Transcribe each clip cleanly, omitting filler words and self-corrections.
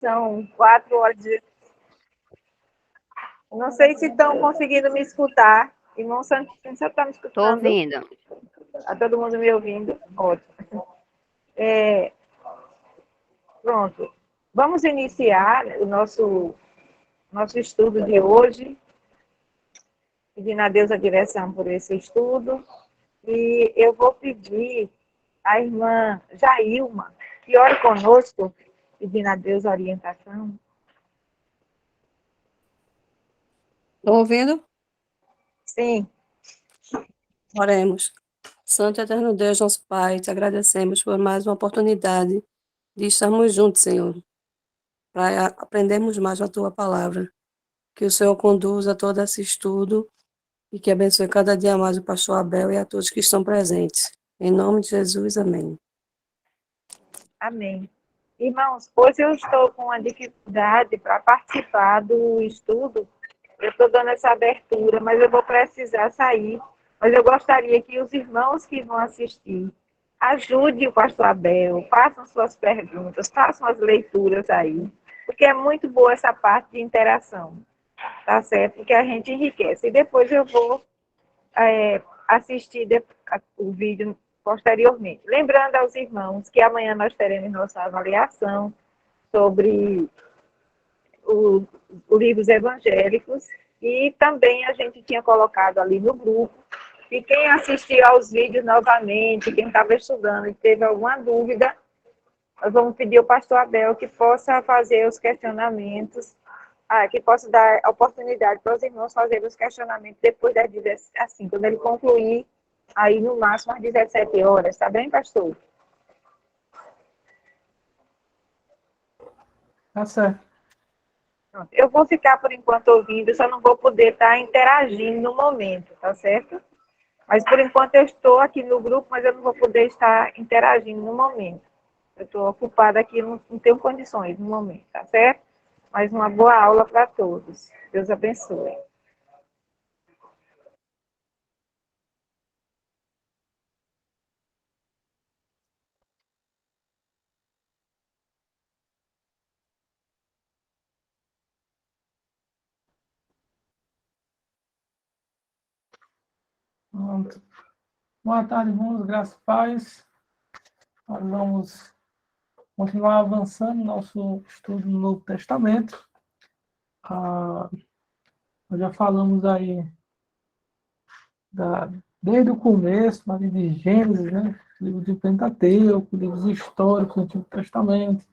São 4 horas de... Não sei se estão conseguindo me escutar. Irmão Santinho, você está me Estou escutando? ouvindo. Está todo mundo me ouvindo? Ótimo. Pronto. Vamos iniciar o nosso estudo de hoje, pedindo a Deus a direção por esse estudo. E eu vou pedir à irmã Jailma que ore conosco, pedindo a Deus a orientação. Estão ouvindo? Sim. Oremos. Santo e eterno Deus, nosso Pai, te agradecemos por mais uma oportunidade de estarmos juntos, Senhor, para aprendermos mais a Tua palavra. Que o Senhor conduza todo esse estudo e que abençoe cada dia mais o pastor Abel e a todos que estão presentes. Em nome de Jesus, amém. Amém. Irmãos, hoje eu estou com uma dificuldade para participar do estudo. Eu estou dando essa abertura, mas eu vou precisar sair. Mas eu gostaria que os irmãos que vão assistir ajudem o pastor Abel, façam suas perguntas, façam as leituras aí, porque é muito boa essa parte de interação, tá certo? Porque a gente enriquece. E depois eu vou assistir o vídeo posteriormente. Lembrando aos irmãos que amanhã nós teremos nossa avaliação sobre os livros evangélicos e também a gente tinha colocado ali no grupo. E quem assistiu aos vídeos novamente, quem estava estudando e teve alguma dúvida, nós vamos pedir ao pastor Abel que possa fazer os questionamentos, que possa dar a oportunidade para os irmãos fazerem os questionamentos depois das 17, assim, quando ele concluir, aí no máximo às 17 horas, tá bem, pastor? Tá certo. Pronto. Eu vou ficar por enquanto ouvindo, só não vou poder estar interagindo no momento, tá certo? Mas por enquanto eu estou aqui no grupo, mas eu não vou poder estar interagindo no momento. Eu estou ocupada aqui, não tenho condições no momento, tá certo? Mas uma boa aula para todos. Deus abençoe. Pronto. Boa tarde, irmãos, graças e paz. Nós vamos continuar avançando no nosso estudo no Novo Testamento. Nós já falamos aí desde o começo, ali de Gênesis, né? Livro de Pentateuco, livros históricos do Antigo Testamento.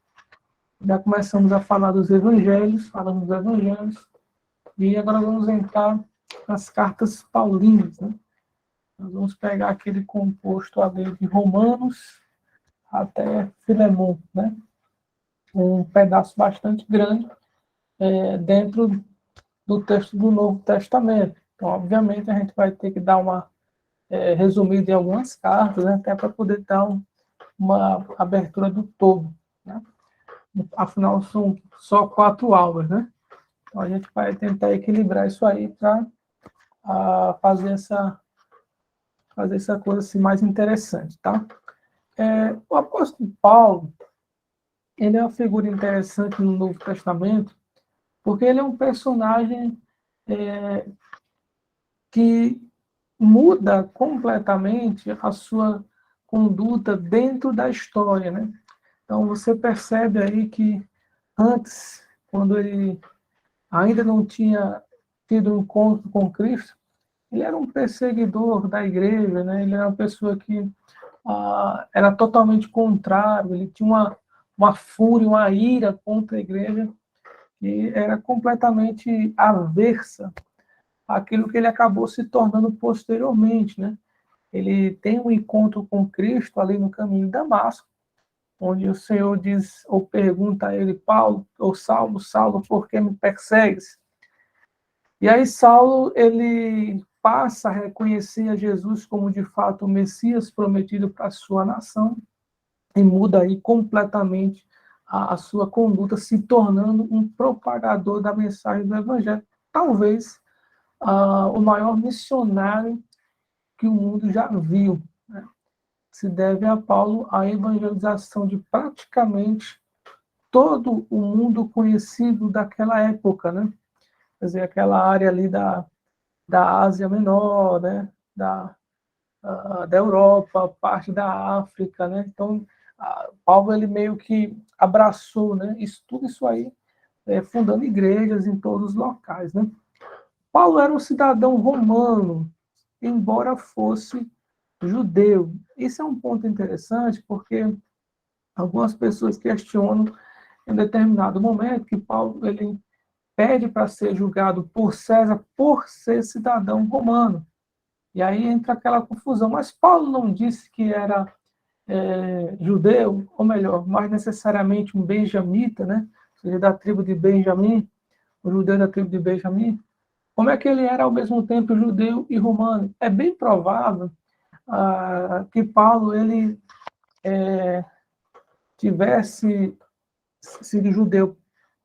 Já começamos a falar dos evangelhos, falamos dos evangelhos, e agora vamos entrar nas cartas paulinas, né? Nós vamos pegar aquele composto ali de Romanos até Filemão, né? Um pedaço bastante grande dentro do texto do Novo Testamento. Então, obviamente, a gente vai ter que dar uma resumida em algumas cartas, né? Até para poder dar uma abertura do todo, né? Afinal, são só 4 aulas, né? Então, a gente vai tentar equilibrar isso aí para fazer essa coisa assim, mais interessante, tá? O apóstolo Paulo, ele é uma figura interessante no Novo Testamento, porque ele é um personagem que muda completamente a sua conduta dentro da história, né? Então, você percebe aí que antes, quando ele ainda não tinha tido um encontro com Cristo, ele era um perseguidor da igreja, né? Ele era uma pessoa que era totalmente contrário, ele tinha uma fúria, uma ira contra a igreja, que era completamente aversa àquilo que ele acabou se tornando posteriormente, né? Ele tem um encontro com Cristo ali no caminho de Damasco, onde o Senhor diz, ou pergunta a ele, Paulo, ou Saulo, Saulo, por que me persegues? E aí Saulo, ele passa a reconhecer a Jesus como de fato o Messias prometido para a sua nação e muda aí completamente a sua conduta, se tornando um propagador da mensagem do Evangelho. Talvez o maior missionário que o mundo já viu, né? Se deve a Paulo a evangelização de praticamente todo o mundo conhecido daquela época, né? Quer dizer, aquela área ali da Ásia Menor, né? Da Europa, parte da África, né? Então, Paulo, ele meio que abraçou, né? Tudo isso aí, fundando igrejas em todos os locais, né? Paulo era um cidadão romano, embora fosse judeu. Isso é um ponto interessante, porque algumas pessoas questionam em determinado momento que Paulo ele pede para ser julgado por César por ser cidadão romano. E aí entra aquela confusão. Mas Paulo não disse que era judeu, ou melhor, mais necessariamente um benjamita, né? Ou seja, da tribo de Benjamim, o judeu da tribo de Benjamim. Como é que ele era ao mesmo tempo judeu e romano? É bem provável que Paulo ele tivesse sido judeu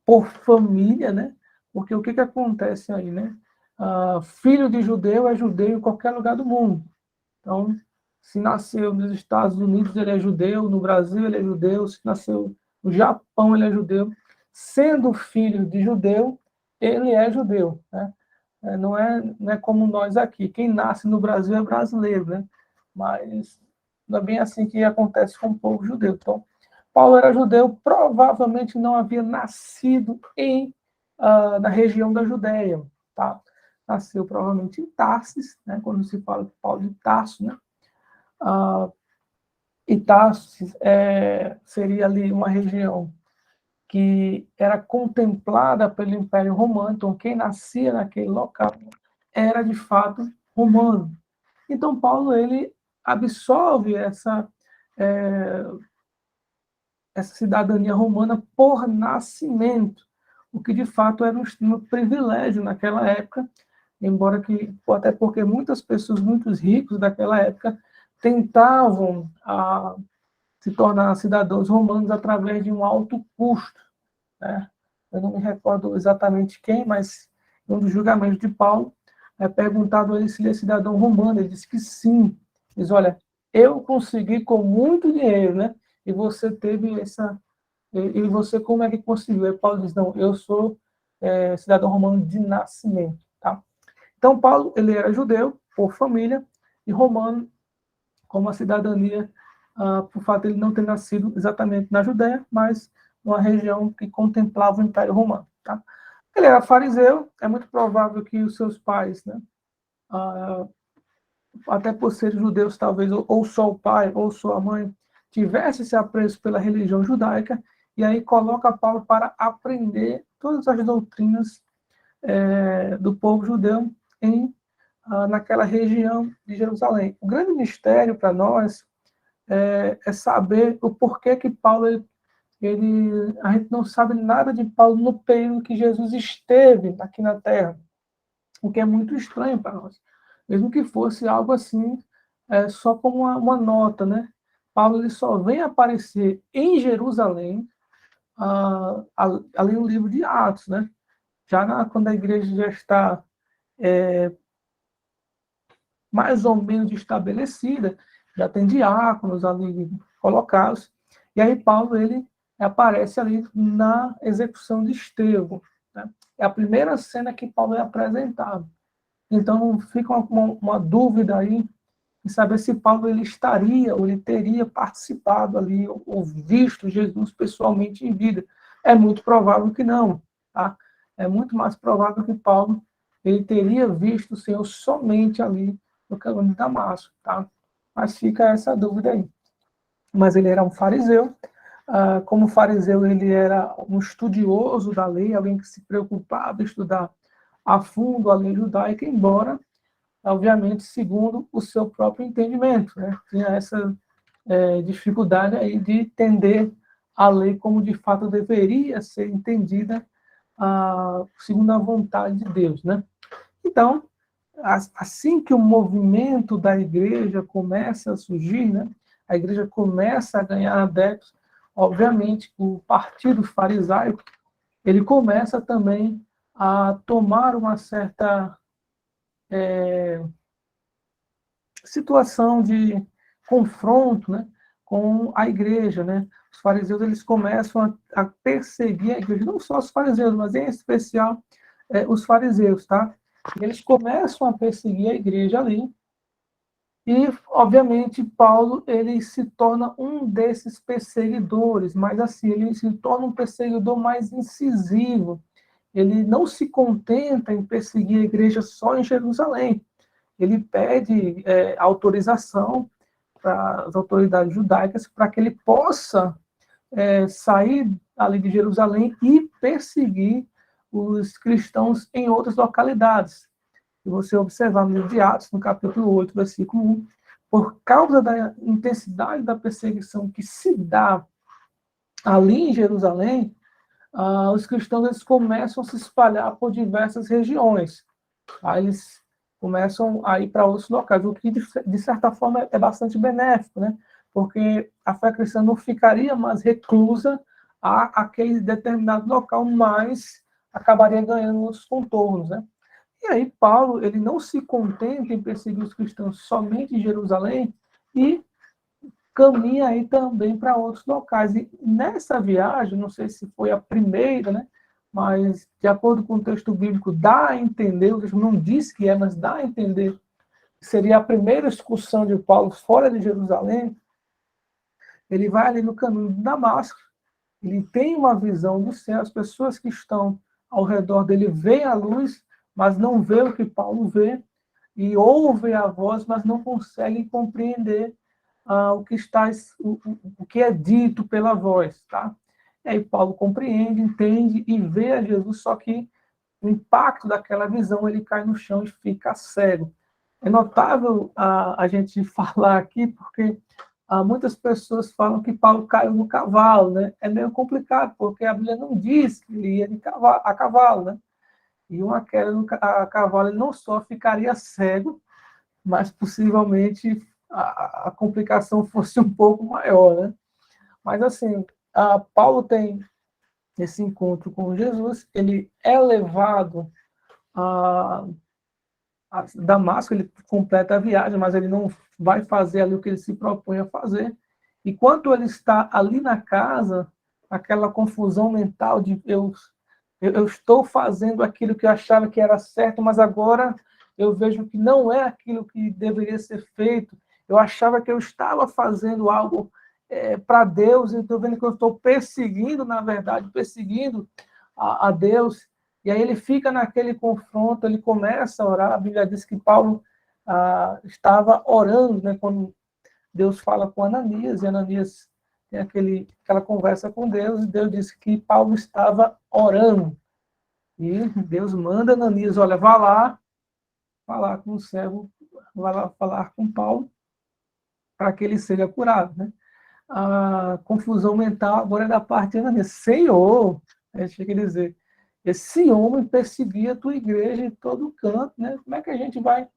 por família, né? Porque o que acontece aí, né? Filho de judeu é judeu em qualquer lugar do mundo. Então, se nasceu nos Estados Unidos, ele é judeu, no Brasil ele é judeu, se nasceu no Japão, ele é judeu. Sendo filho de judeu, ele é judeu, né? Não é como nós aqui. Quem nasce no Brasil é brasileiro, né? Mas não é bem assim que acontece com o povo judeu. Então, Paulo era judeu, provavelmente não havia nascido na região da Judéia, tá? Nasceu provavelmente em Tarsis, né? Quando se fala de Paulo de Tarso, né? E Tarsis seria ali uma região que era contemplada pelo Império Romano, então quem nascia naquele local era de fato romano. Então Paulo ele absorve essa cidadania romana por nascimento, o que de fato era um privilégio naquela época, embora que até porque muitas pessoas muito ricos daquela época tentavam se tornar cidadãos romanos através de um alto custo, né? Eu não me recordo exatamente quem, mas em um dos julgamentos de Paulo, é perguntado a ele se ele é cidadão romano. Ele disse que sim. Diz, olha, eu consegui com muito dinheiro, né? E você teve essa... E você como é que conseguiu? Aí Paulo diz, não, eu sou cidadão romano de nascimento, tá? Então, Paulo, ele era judeu, por família, e romano, como a cidadania, por fato de ele não ter nascido exatamente na Judéia, mas numa região que contemplava o Império Romano. Tá? Ele era fariseu, é muito provável que os seus pais, né, até por serem judeus, talvez, ou só o pai ou só a mãe, tivesse esse apreço pela religião judaica, e aí coloca Paulo para aprender todas as doutrinas do povo judeu naquela região de Jerusalém. O grande mistério para nós é saber o porquê que Paulo a gente não sabe nada de Paulo no período que Jesus esteve aqui na Terra, o que é muito estranho para nós, mesmo que fosse algo assim, só como uma nota, né? Paulo ele só vem aparecer em Jerusalém ali no livro de Atos, né? Quando a igreja já está mais ou menos estabelecida, já tem diáconos ali colocados, e aí Paulo ele aparece ali na execução de Estevão. Né? É a primeira cena que Paulo é apresentado. Então fica uma dúvida aí em saber se Paulo ele estaria ou ele teria participado ali ou visto Jesus pessoalmente em vida. É muito provável que não. Tá? É muito mais provável que Paulo ele teria visto o Senhor somente ali no caminho de Damasco. Tá? Mas fica essa dúvida aí. Mas ele era um fariseu. Como fariseu, ele era um estudioso da lei, alguém que se preocupava em estudar a fundo a lei judaica, embora, obviamente, segundo o seu próprio entendimento. Né? Tinha essa dificuldade aí de entender a lei como de fato deveria ser entendida segundo a vontade de Deus. Né? Então, assim que o movimento da igreja começa a surgir, né? A igreja começa a ganhar adeptos, obviamente, o partido farisaico, ele começa também a tomar uma certa situação de confronto, né, com a igreja, né? os fariseus eles começam a perseguir a igreja, não só os fariseus, mas em especial os fariseus, tá? E eles começam a perseguir a igreja ali, e, obviamente, Paulo ele se torna um desses perseguidores, mas assim, ele se torna um perseguidor mais incisivo. Ele não se contenta em perseguir a igreja só em Jerusalém. Ele pede autorização para as autoridades judaicas para que ele possa sair ali de Jerusalém e perseguir os cristãos em outras localidades. Se você observar no livro de Atos, no capítulo 8, versículo 1, por causa da intensidade da perseguição que se dá ali em Jerusalém, os cristãos eles começam a se espalhar por diversas regiões. Aí eles começam a ir para outros locais, o que, de certa forma, é bastante benéfico, né? Porque a fé cristã não ficaria mais reclusa a aquele determinado local, mas acabaria ganhando os contornos, né? E aí Paulo, ele não se contenta em perseguir os cristãos somente em Jerusalém e caminha aí também para outros locais. E nessa viagem, não sei se foi a primeira, né? Mas de acordo com o texto bíblico, dá a entender, o texto não diz que é, mas dá a entender que seria a primeira excursão de Paulo fora de Jerusalém. Ele vai ali no caminho de Damasco, ele tem uma visão do céu, as pessoas que estão ao redor dele veem a luz, mas não vê o que Paulo vê, e ouvem a voz, mas não conseguem compreender o que está, o que é dito pela voz, tá? E aí Paulo compreende, entende e vê a Jesus, só que o impacto daquela visão, ele cai no chão e fica cego. É notável a gente falar aqui, porque muitas pessoas falam que Paulo caiu no cavalo, né? É meio complicado, porque a Bíblia não diz que ele ia a cavalo, né? E uma queda a cavalo, ele não só ficaria cego, mas possivelmente a complicação fosse um pouco maior, né? Mas assim, Paulo tem esse encontro com Jesus, ele é levado a Damasco, ele completa a viagem, mas ele não vai fazer ali o que ele se propõe a fazer. Enquanto ele está ali na casa, aquela confusão mental de eu estou fazendo aquilo que eu achava que era certo, mas agora eu vejo que não é aquilo que deveria ser feito. Eu achava que eu estava fazendo algo para Deus, e estou vendo que eu estou perseguindo, na verdade, perseguindo a Deus. E aí ele fica naquele confronto, ele começa a orar. A Bíblia diz que Paulo estava orando, né, quando Deus fala com Ananias, e Ananias tem aquela conversa com Deus, e Deus disse que Paulo estava orando. E Deus manda Ananias, olha, vá lá falar com o servo, vá lá falar com Paulo, para que ele seja curado, né? A confusão mental agora é da parte de Ananias. Senhor, a gente chega a dizer, esse homem perseguia a tua igreja em todo canto, né? Como é que a gente vai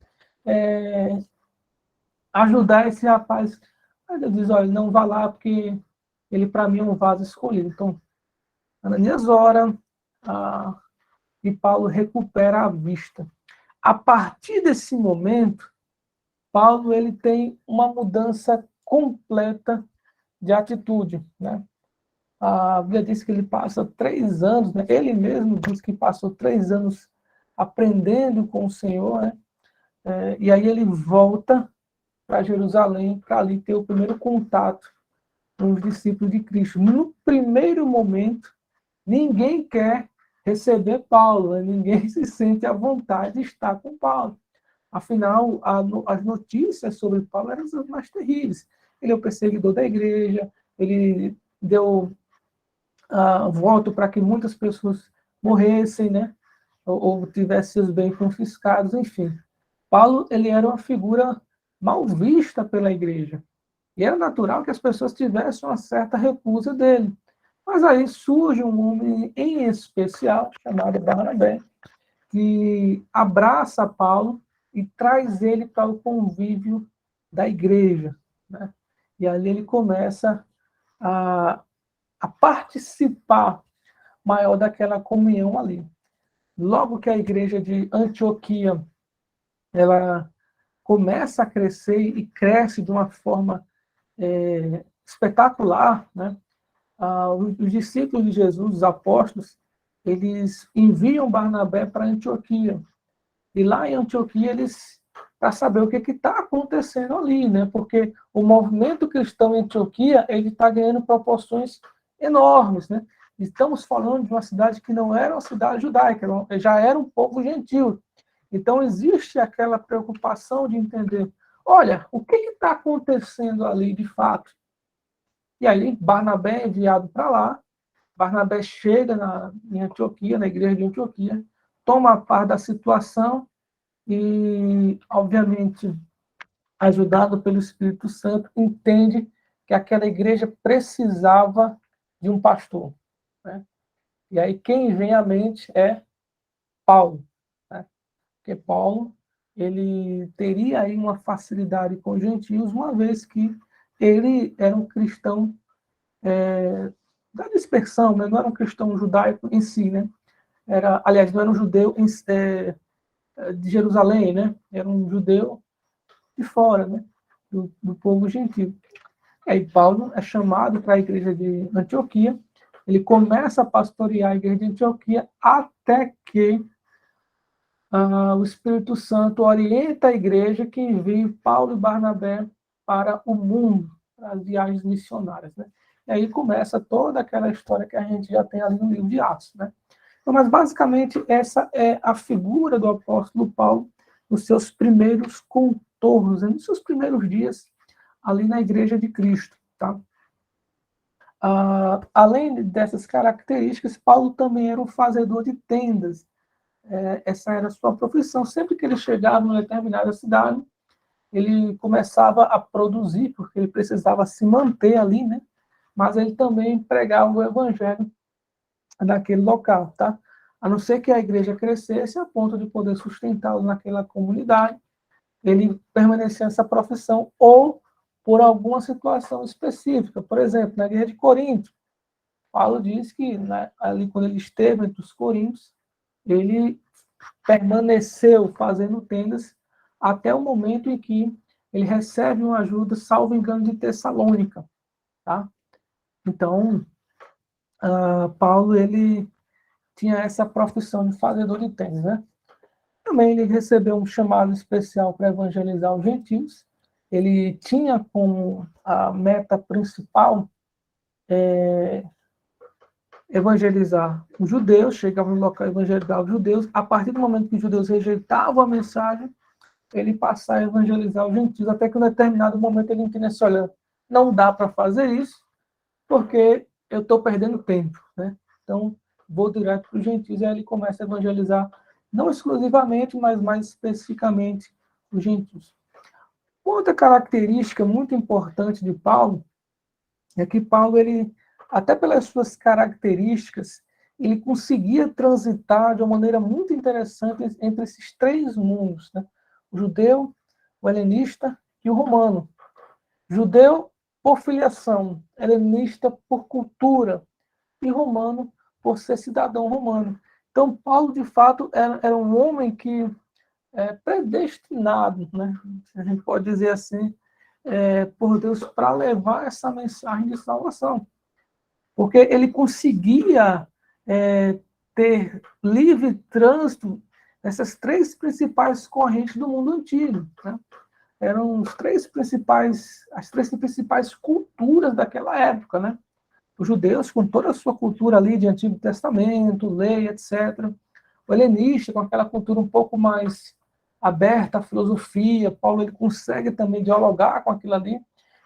ajudar esse rapaz? Aí Deus diz, olha, não vá lá, porque ele para mim é um vaso escolhido. Então, Ananias ora, e Paulo recupera a vista. A partir desse momento, Paulo ele tem uma mudança completa de atitude, né? A Bíblia diz que ele passa 3 anos, né? Ele mesmo diz que passou 3 anos aprendendo com o Senhor, né? E aí ele volta para Jerusalém para ali ter o primeiro contato com os discípulos de Cristo. No primeiro momento, ninguém quer receber Paulo, né? Ninguém se sente à vontade de estar com Paulo. Afinal, as notícias sobre Paulo eram as mais terríveis. Ele é o perseguidor da igreja, ele deu voto para que muitas pessoas morressem, né? Ou tivessem seus bens confiscados, enfim. Paulo, ele era uma figura mal vista pela igreja. E era natural que as pessoas tivessem uma certa recusa dele. Mas aí surge um homem em especial, chamado Barnabé, que abraça Paulo e traz ele para o convívio da igreja, né? E ali ele começa a participar maior daquela comunhão ali. Logo que a igreja de Antioquia ela começa a crescer e cresce de uma forma espetacular, né? os discípulos de Jesus, os apóstolos, eles enviam Barnabé para Antioquia. E lá em Antioquia, eles, para saber o que está acontecendo ali, né? Porque o movimento cristão em Antioquia, ele está ganhando proporções enormes, né? Estamos falando de uma cidade que não era uma cidade judaica, já era um povo gentil. Então, existe aquela preocupação de entender, olha, o que está acontecendo ali de fato? E aí, Barnabé é enviado para lá, Barnabé chega em Antioquia, na igreja de Antioquia, toma parte da situação e, obviamente, ajudado pelo Espírito Santo, entende que aquela igreja precisava de um pastor, né? E aí quem vem à mente é Paulo, né? Porque Paulo, ele teria aí uma facilidade com os gentios, uma vez que ele era um cristão da dispersão, né? Não era um cristão judaico em si, né? Aliás, não era um judeu de Jerusalém, né? Era um judeu de fora, né? Do povo gentil. E aí Paulo é chamado para a igreja de Antioquia, ele começa a pastorear a igreja de Antioquia até que o Espírito Santo orienta a igreja que envie Paulo e Barnabé para o mundo, para as viagens missionárias, né? E aí começa toda aquela história que a gente já tem ali no livro de Atos, né? Então, mas basicamente essa é a figura do apóstolo Paulo nos seus primeiros contornos, nos seus primeiros dias ali na igreja de Cristo, tá? Além dessas características, Paulo também era um fazedor de tendas. Essa era a sua profissão. Sempre que ele chegava em uma determinada cidade, ele começava a produzir, porque ele precisava se manter ali, né? Mas ele também pregava o evangelho naquele local, tá? A não ser que a igreja crescesse a ponto de poder sustentá-lo naquela comunidade, ele permanecia nessa profissão ou por alguma situação específica. Por exemplo, na guerra de Corinto, Paulo diz que, né, ali quando ele esteve entre os coríntios, ele permaneceu fazendo tendas até o momento em que ele recebe uma ajuda, salvo engano, de Tessalônica, tá? Então, Paulo, ele tinha essa profissão de fazedor de tendas, né? Também ele recebeu um chamado especial para evangelizar os gentios. Ele tinha como a meta principal evangelizar os judeus, chegava no local evangelizar os judeus. A partir do momento que os judeus rejeitavam a mensagem, ele passar a evangelizar os gentios, até que em um determinado momento ele entende assim, olha, não dá para fazer isso, porque eu estou perdendo tempo, né? Então, vou direto para os gentios, e aí ele começa a evangelizar, não exclusivamente, mas mais especificamente os gentios. Outra característica muito importante de Paulo é que Paulo, ele, até pelas suas características, ele conseguia transitar de uma maneira muito interessante entre esses três mundos, né? O judeu, o helenista e o romano. Judeu por filiação, helenista por cultura e romano por ser cidadão romano. Então, Paulo, de fato, era um homem que predestinado, né? A gente pode dizer assim, por Deus, para levar essa mensagem de salvação. Porque ele conseguia ter livre trânsito nessas três principais correntes do mundo antigo, né? Eram as três principais culturas daquela época, né? Os judeus, com toda a sua cultura ali de Antigo Testamento, lei, etc. O helenista, com aquela cultura um pouco mais aberta à filosofia. Paulo, ele consegue também dialogar com aquilo ali.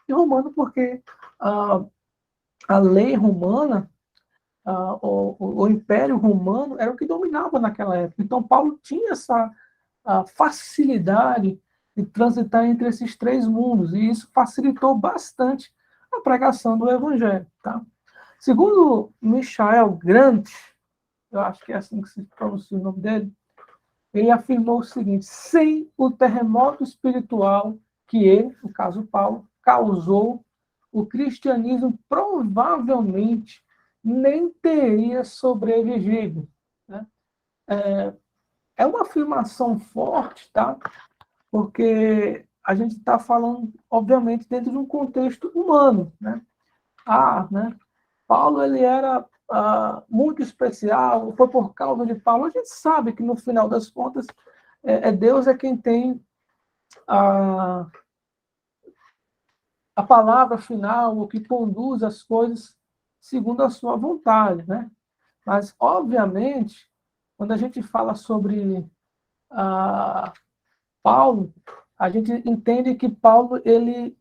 E o romano, porque a lei romana, o Império Romano, era o que dominava naquela época. Então, Paulo tinha essa facilidade de transitar entre esses três mundos, e isso facilitou bastante a pregação do Evangelho. Tá? Segundo Michael Grant, eu acho que é assim que se pronuncia o nome dele, ele afirmou o seguinte: sem o terremoto espiritual que ele, no caso Paulo, causou, o cristianismo provavelmente nem teria sobrevivido. Né? É uma afirmação forte, tá? Porque a gente está falando, obviamente, dentro de um contexto humano. Né? Né? Paulo ele era muito especial, foi por causa de Paulo. A gente sabe que, no final das contas, Deus é quem tem a palavra final, o que conduz as coisas segundo a sua vontade, né? Mas, obviamente, quando a gente fala sobre Paulo, a gente entende que Paulo ele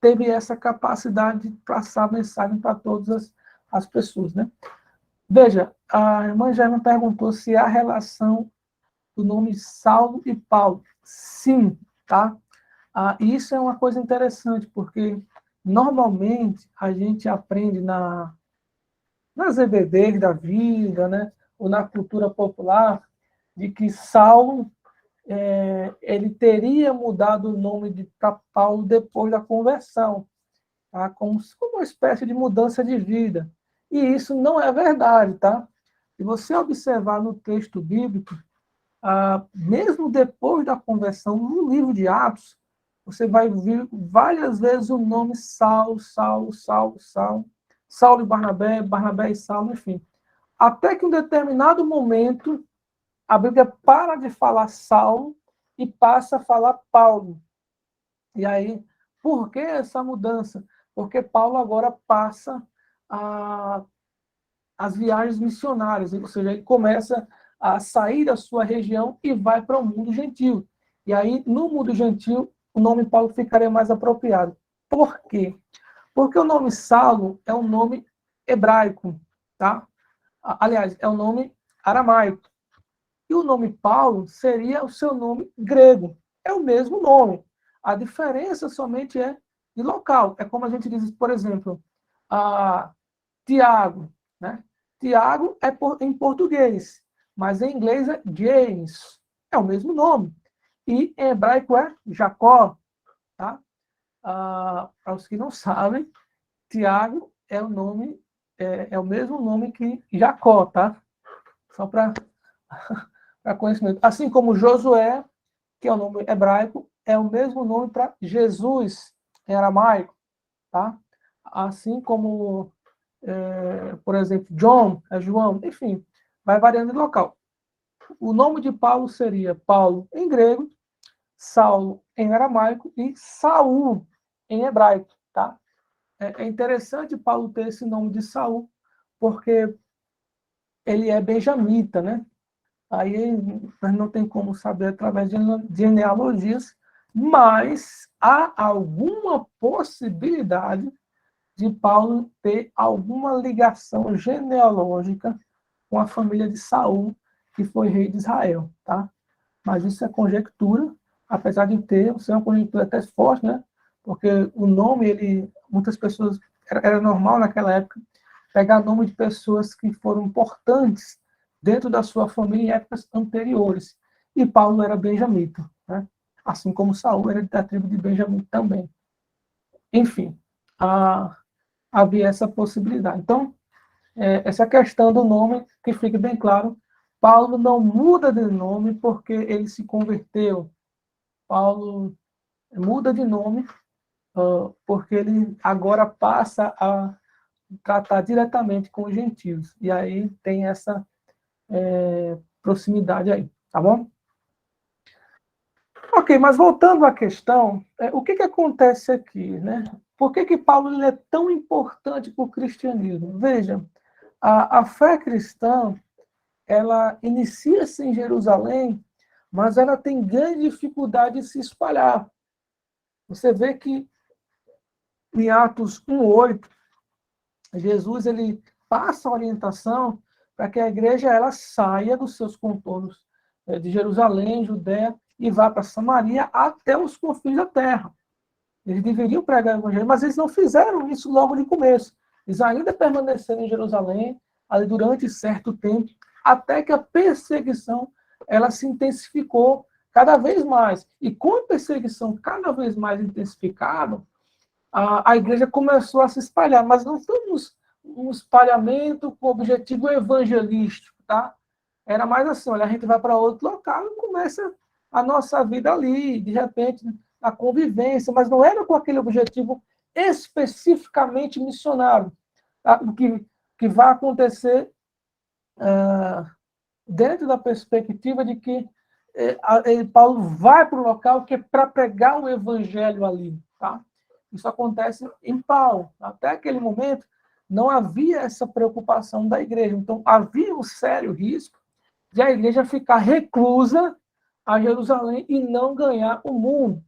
teve essa capacidade de passar a mensagem para todas as pessoas, né? Veja, a irmã já me perguntou se há relação do nome Saulo e Paulo. Sim, tá? Isso é uma coisa interessante, porque normalmente a gente aprende nas EBDs da vida, né? Ou na cultura popular, de que Saulo ele teria mudado o nome para Paulo depois da conversão, tá? Como uma espécie de mudança de vida. E isso não é verdade, tá? Se você observar no texto bíblico, mesmo depois da conversão, no livro de Atos, você vai ver várias vezes o nome Saulo, Saulo, Saulo, Saulo, Saulo e Barnabé, Barnabé e Saulo, enfim. Até que em um determinado momento, a Bíblia para de falar Saulo e passa a falar Paulo. E aí, por que essa mudança? Porque Paulo agora passa as viagens missionárias, ou seja, ele começa a sair da sua região e vai para o mundo gentil. E aí, no mundo gentil, o nome Paulo ficaria mais apropriado. Por quê? Porque o nome Saulo é um nome hebraico, tá? Aliás, é um nome aramaico. E o nome Paulo seria o seu nome grego. É o mesmo nome. A diferença somente é de local. É como a gente diz, por exemplo, Tiago, né? Tiago é em português, mas em inglês é James. É o mesmo nome. E em hebraico é Jacó. Tá? Para os que não sabem, Tiago é o mesmo nome que Jacó, tá? Só para conhecimento. Assim como Josué, que é o nome hebraico, é o mesmo nome para Jesus em aramaico, tá? Assim como por exemplo, John é João, enfim, vai variando de local. O nome de Paulo seria Paulo em grego, Saulo em aramaico e Saul em hebraico, tá? É interessante Paulo ter esse nome de Saul, porque ele é benjamita, né? Aí não tem como saber através de genealogias, mas há alguma possibilidade de Paulo ter alguma ligação genealógica com a família de Saul, que foi rei de Israel, tá? Mas isso é conjectura, apesar de ser uma conjectura até forte, né? Porque o nome, muitas pessoas, era normal naquela época, pegar nome de pessoas que foram importantes dentro da sua família em épocas anteriores. E Paulo era benjamita, né? Assim como Saul era da tribo de Benjamim também. Enfim, havia essa possibilidade. Então, essa questão do nome, que fique bem claro, Paulo não muda de nome porque ele se converteu. Paulo muda de nome porque ele agora passa a tratar diretamente com os gentios. E aí tem essa proximidade aí, tá bom? Ok, mas voltando à questão, o que acontece aqui, né? Por que Paulo ele é tão importante para o cristianismo? Veja, a fé cristã, ela inicia-se em Jerusalém, mas ela tem grande dificuldade de se espalhar. Você vê que em Atos 1:8, Jesus ele passa a orientação para que a igreja ela saia dos seus contornos de Jerusalém, Judéia, e vá para Samaria até os confins da terra. Eles deveriam pregar o evangelho, mas eles não fizeram isso logo de começo. Eles ainda permaneceram em Jerusalém ali durante certo tempo, até que a perseguição ela se intensificou cada vez mais. E com a perseguição cada vez mais intensificada, a igreja começou a se espalhar, mas não foi um espalhamento com objetivo evangelístico, tá? Era mais assim, olha, a gente vai para outro local e começa a nossa vida ali, de repente, a convivência, mas não era com aquele objetivo especificamente missionário. Tá? O que que vai acontecer dentro da perspectiva de que Paulo vai para o local que é para pregar o evangelho ali. Tá? Isso acontece em Paulo. Até aquele momento, não havia essa preocupação da igreja. Então, havia um sério risco de a igreja ficar reclusa a Jerusalém e não ganhar o mundo.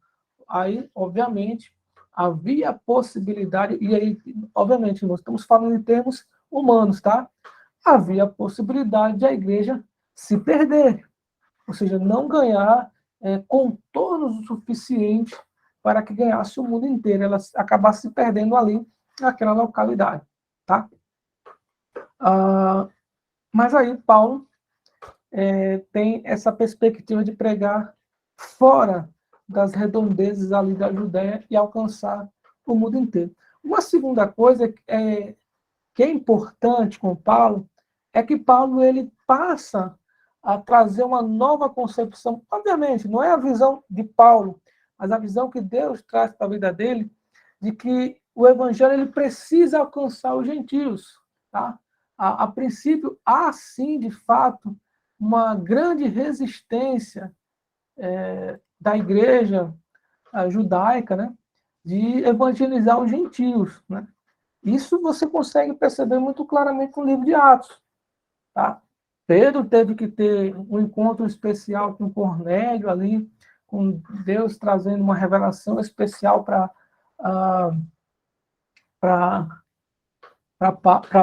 Aí, obviamente, havia a possibilidade, e aí, obviamente, nós estamos falando em termos humanos, tá? Havia a possibilidade de a igreja se perder, ou seja, não ganhar contornos o suficiente para que ganhasse o mundo inteiro, ela acabasse se perdendo ali naquela localidade, tá? Mas aí Paulo tem essa perspectiva de pregar fora das redondezas ali da Judéia e alcançar o mundo inteiro. Uma segunda coisa que é importante com Paulo é que Paulo ele passa a trazer uma nova concepção. Obviamente, não é a visão de Paulo, mas a visão que Deus traz para a vida dele, de que o evangelho ele precisa alcançar os gentios. Tá? A princípio, há sim, de fato, uma grande resistência da igreja judaica, né, de evangelizar os gentios. Né? Isso você consegue perceber muito claramente no livro de Atos. Tá? Pedro teve que ter um encontro especial com Cornélio ali, com Deus trazendo uma revelação especial para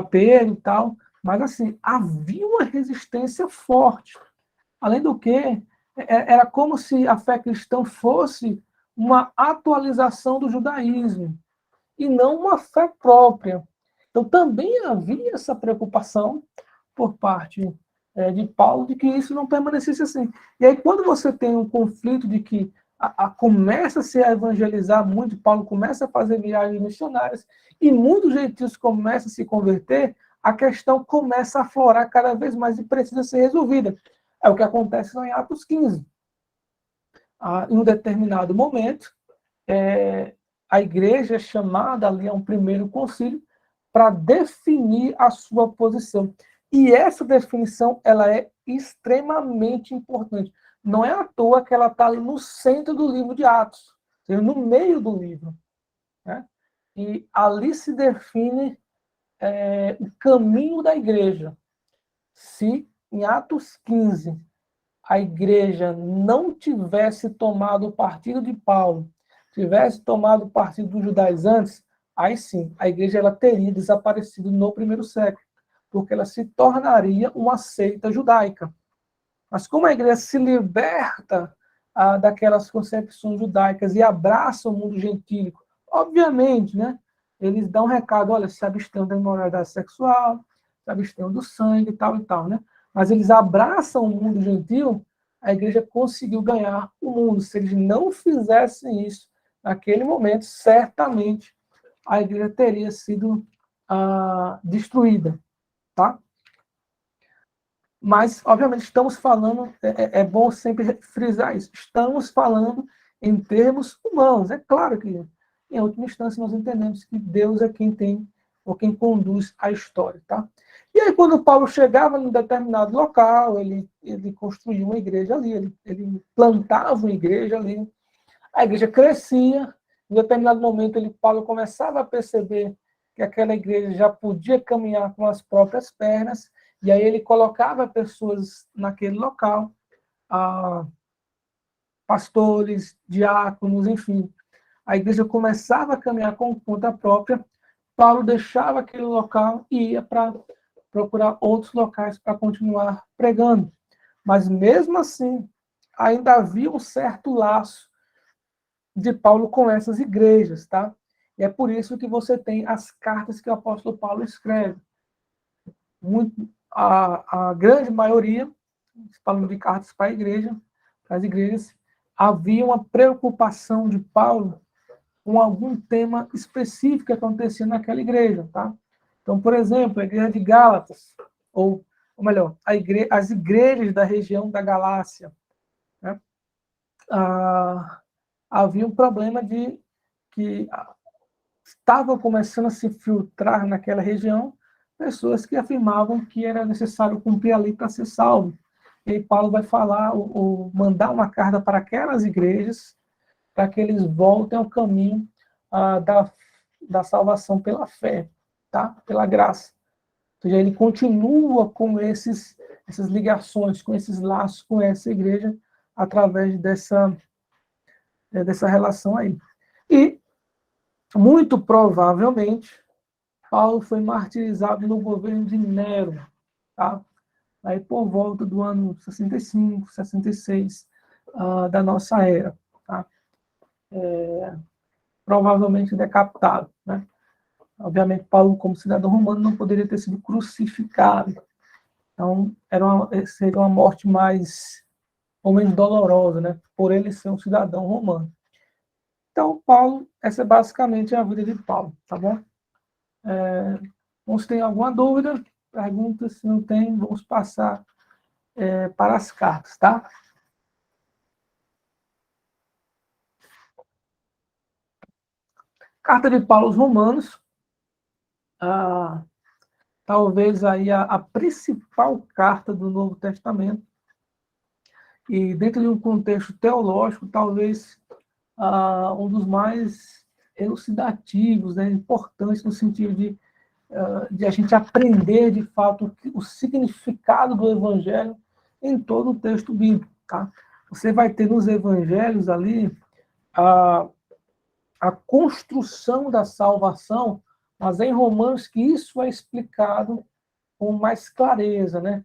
Pedro e tal. Mas, assim, havia uma resistência forte. Além do que, era como se a fé cristã fosse uma atualização do judaísmo e não uma fé própria. Então, também havia essa preocupação por parte de Paulo de que isso não permanecesse assim. E aí, quando você tem um conflito de que começa-se a evangelizar muito, Paulo começa a fazer viagens missionárias e muitos gentios começam a se converter, a questão começa a aflorar cada vez mais e precisa ser resolvida. É o que acontece lá em Atos 15. Em um determinado momento, a igreja é chamada ali a um primeiro concílio para definir a sua posição. E essa definição ela é extremamente importante. Não é à toa que ela está ali no centro do livro de Atos, no meio do livro. Né? E ali se define o caminho da igreja. Se em Atos 15 a igreja não tivesse tomado o partido de Paulo, tivesse tomado o partido dos judaizantes, aí sim, a igreja ela teria desaparecido no primeiro século, porque ela se tornaria uma seita judaica. Mas como a igreja se liberta daquelas concepções judaicas e abraça o mundo gentílico, obviamente, né, eles dão um recado, olha, se abstenham da imoralidade sexual, se abstenham do sangue e tal, né? Mas eles abraçam o mundo gentil, a igreja conseguiu ganhar o mundo. Se eles não fizessem isso naquele momento, certamente a igreja teria sido destruída, tá? Mas, obviamente, estamos falando, é bom sempre frisar isso, estamos falando em termos humanos. É claro que, em última instância, nós entendemos que Deus é quem tem, ou quem conduz a história. Tá? E aí, quando Paulo chegava em um determinado local, ele construía uma igreja ali, ele plantava uma igreja ali, a igreja crescia, em determinado momento, Paulo começava a perceber que aquela igreja já podia caminhar com as próprias pernas, e aí ele colocava pessoas naquele local, pastores, diáconos, enfim. A igreja começava a caminhar com conta própria, Paulo deixava aquele local e ia para procurar outros locais para continuar pregando. Mas mesmo assim, ainda havia um certo laço de Paulo com essas igrejas, tá? E é por isso que você tem as cartas que o apóstolo Paulo escreve. A grande maioria, falando de cartas para a igreja, para as igrejas, havia uma preocupação de Paulo com algum tema específico que acontecia naquela igreja, tá? Então, por exemplo, a igreja de Gálatas, ou melhor, as igrejas da região da Galácia, né? Havia um problema de que estava começando a se filtrar naquela região pessoas que afirmavam que era necessário cumprir a lei para ser salvo. E aí Paulo vai falar, ou mandar uma carta para aquelas igrejas, para que eles voltem ao caminho da salvação pela fé, tá? Pela graça. Ou seja, ele continua com essas ligações, com esses laços com essa igreja, através dessa relação aí. E, muito provavelmente, Paulo foi martirizado no governo de Nero, tá? Aí por volta do ano 65, 66 da nossa era, tá? Provavelmente decapitado, né? Obviamente, Paulo, como cidadão romano, não poderia ter sido crucificado. Então, seria uma morte mais ou menos dolorosa, né? Por ele ser um cidadão romano. Então, Paulo, essa é basicamente a vida de Paulo, tá bom? Se tem alguma dúvida, pergunta. Se não tem, vamos passar para as cartas, tá? Carta de Paulo aos Romanos, talvez aí a principal carta do Novo Testamento, e dentro de um contexto teológico, talvez um dos mais elucidativos, né, importantes no sentido de a gente aprender, de fato, o significado do Evangelho em todo o texto bíblico. Tá? Você vai ter nos Evangelhos ali a construção da salvação, mas em Romanos que isso é explicado com mais clareza, né?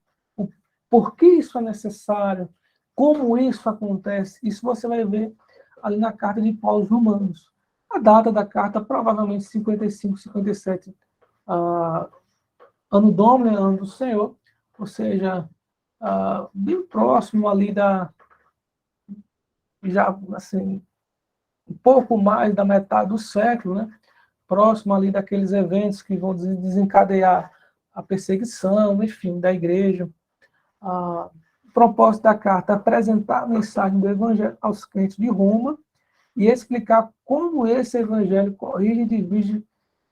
Por que isso é necessário, como isso acontece, isso você vai ver ali na carta de Paulo aos Romanos. A data da carta, provavelmente 55, 57, ano Domini, ano do Senhor, ou seja, bem próximo ali já assim, um pouco mais da metade do século, né? Próximo ali daqueles eventos que vão desencadear a perseguição, enfim, da igreja. O propósito da carta é apresentar a mensagem do evangelho aos crentes de Roma e explicar como esse evangelho corrige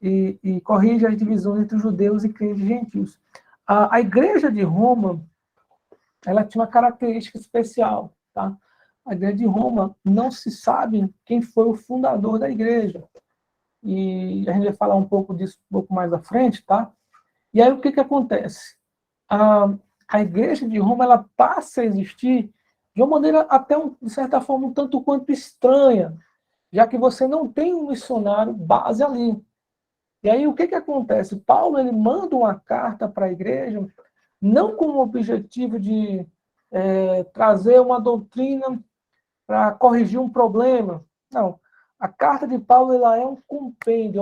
e corrige as divisões entre os judeus e crentes gentios. A igreja de Roma, ela tinha uma característica especial, tá? A igreja de Roma, não se sabe quem foi o fundador da igreja. E a gente vai falar um pouco disso um pouco mais à frente, tá? E aí o que acontece? A igreja de Roma, ela passa a existir de uma maneira até, de certa forma, um tanto quanto estranha, já que você não tem um missionário base ali. E aí o que acontece? Paulo, ele manda uma carta para a igreja, não com o objetivo de trazer uma doutrina para corrigir um problema. Não. A carta de Paulo, ela é um compêndio,